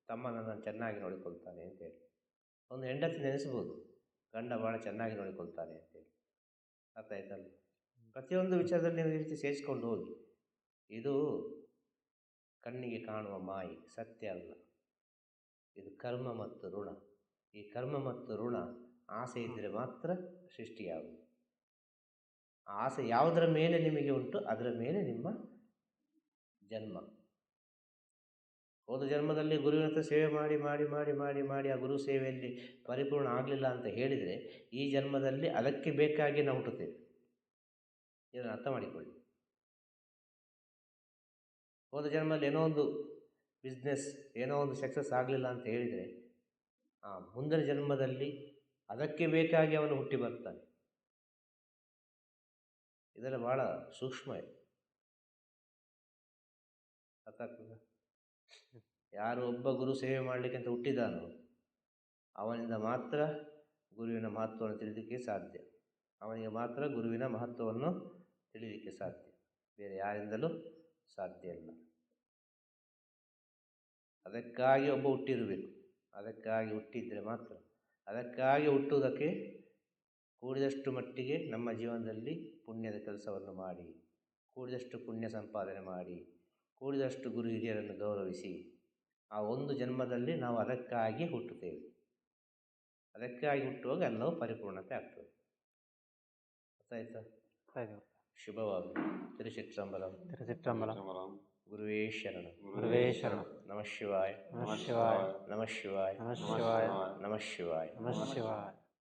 ತಮ್ಮ ನನ್ನನ್ನು ಚೆನ್ನಾಗಿ ನೋಡಿಕೊಳ್ತಾನೆ ಅಂತೇಳಿ. ಒಂದು ಹೆಂಡತಿ ನೆನೆಸ್ಬೋದು, ಗಂಡ ಭಾಳ ಚೆನ್ನಾಗಿ ನೋಡಿಕೊಳ್ತಾನೆ ಅಂತೇಳಿ. ಅರ್ಥ ಆಯ್ತಲ್ಲ? ಪ್ರತಿಯೊಂದು ವಿಚಾರದಲ್ಲಿ ನೀವು ಈ ರೀತಿ ಸೇರಿಸ್ಕೊಂಡು ಹೋಗಿ. ಇದು ಕಣ್ಣಿಗೆ ಕಾಣುವ ಮಾಯಿ, ಸತ್ಯ ಅಲ್ಲ. ಇದು ಕರ್ಮ ಮತ್ತು ಋಣ. ಈ ಕರ್ಮ ಮತ್ತು ಋಣ ಆಸೆ ಇದ್ದರೆ ಮಾತ್ರ ಸೃಷ್ಟಿಯಾಗುವುದು. ಆ ಆಸೆ ಯಾವುದರ ಮೇಲೆ ನಿಮಗೆ ಉಂಟು ಅದರ ಮೇಲೆ ನಿಮ್ಮ ಜನ್ಮ. ಹೋದ ಜನ್ಮದಲ್ಲಿ ಗುರುವಿನ ಹತ್ರ ಸೇವೆ ಮಾಡಿ ಮಾಡಿ ಮಾಡಿ ಮಾಡಿ ಮಾಡಿ ಆ ಗುರು ಸೇವೆಯಲ್ಲಿ ಪರಿಪೂರ್ಣ ಆಗಲಿಲ್ಲ ಅಂತ ಹೇಳಿದರೆ ಈ ಜನ್ಮದಲ್ಲಿ ಅದಕ್ಕೆ ಬೇಕಾಗಿ ನಾವು ಹುಟ್ಟುತ್ತೇವೆ. ಇದನ್ನು ಅರ್ಥ ಮಾಡಿಕೊಳ್ಳಿ. ಹೋದ ಜನ್ಮದಲ್ಲಿ ಏನೋ ಒಂದು ಬಿಸ್ನೆಸ್ ಏನೋ ಒಂದು ಸಕ್ಸಸ್ ಆಗಲಿಲ್ಲ ಅಂತ ಹೇಳಿದರೆ ಮುಂದಿನ ಜನ್ಮದಲ್ಲಿ ಅದಕ್ಕೆ ಬೇಕಾಗಿ ಅವನು ಹುಟ್ಟಿ ಬರ್ತಾನೆ. ಇದೆಲ್ಲ ಭಾಳ ಸೂಕ್ಷ್ಮ ಇದೆ. ಅರ್ಥ ಆಗ್ತದೆ? ಯಾರು ಒಬ್ಬ ಗುರು ಸೇವೆ ಮಾಡಲಿಕ್ಕೆ ಅಂತ ಹುಟ್ಟಿದಾನೋ ಅವನಿಂದ ಮಾತ್ರ ಗುರುವಿನ ಮಹತ್ವವನ್ನು ತಿಳಿಲಿಕ್ಕೆ ಸಾಧ್ಯ. ಅವನಿಗೆ ಮಾತ್ರ ಗುರುವಿನ ಮಹತ್ವವನ್ನು ತಿಳಿಲಿಕ್ಕೆ ಸಾಧ್ಯ. ಬೇರೆ ಯಾರಿಂದಲೂ ಸಾಧ್ಯ ಇಲ್ಲ. ಅದಕ್ಕಾಗಿ ಒಬ್ಬ ಹುಟ್ಟಿರಬೇಕು. ಅದಕ್ಕಾಗಿ ಹುಟ್ಟಿದರೆ ಮಾತ್ರ. ಅದಕ್ಕಾಗಿ ಹುಟ್ಟುವುದಕ್ಕೆ ಕೂಡಿದಷ್ಟು ಮಟ್ಟಿಗೆ ನಮ್ಮ ಜೀವನದಲ್ಲಿ ಪುಣ್ಯದ ಕೆಲಸವನ್ನು ಮಾಡಿ, ಕೂಡಿದಷ್ಟು ಪುಣ್ಯ ಸಂಪಾದನೆ ಮಾಡಿ, ಕೂಡಿದಷ್ಟು ಗುರು ಹಿರಿಯರನ್ನು ಗೌರವಿಸಿ, ಆ ಒಂದು ಜನ್ಮದಲ್ಲಿ ನಾವು ಅದಕ್ಕಾಗಿ ಹುಟ್ಟುತ್ತೇವೆ. ಅದಕ್ಕಾಗಿ ಹುಟ್ಟುವಾಗ ಎಲ್ಲವೂ ಪರಿಪೂರ್ಣತೆ ಆಗ್ತದೆ. ಗೊತ್ತಾಯ್ತಾ? ಶುಭವಾಗಲಿ. ತಿರುಚಿಟ್ರಂಬಲಂ. ಗುರುವೇ ಶರಣ. ನಮಃ ಶಿವಾಯ. ನಮಃ ಶಿವಾಯ. ನಮಃ ಶಿವಾಯ. ನಮಃ ಶಿವಾಯ. ನಮಃ ಶಿವಾಯ.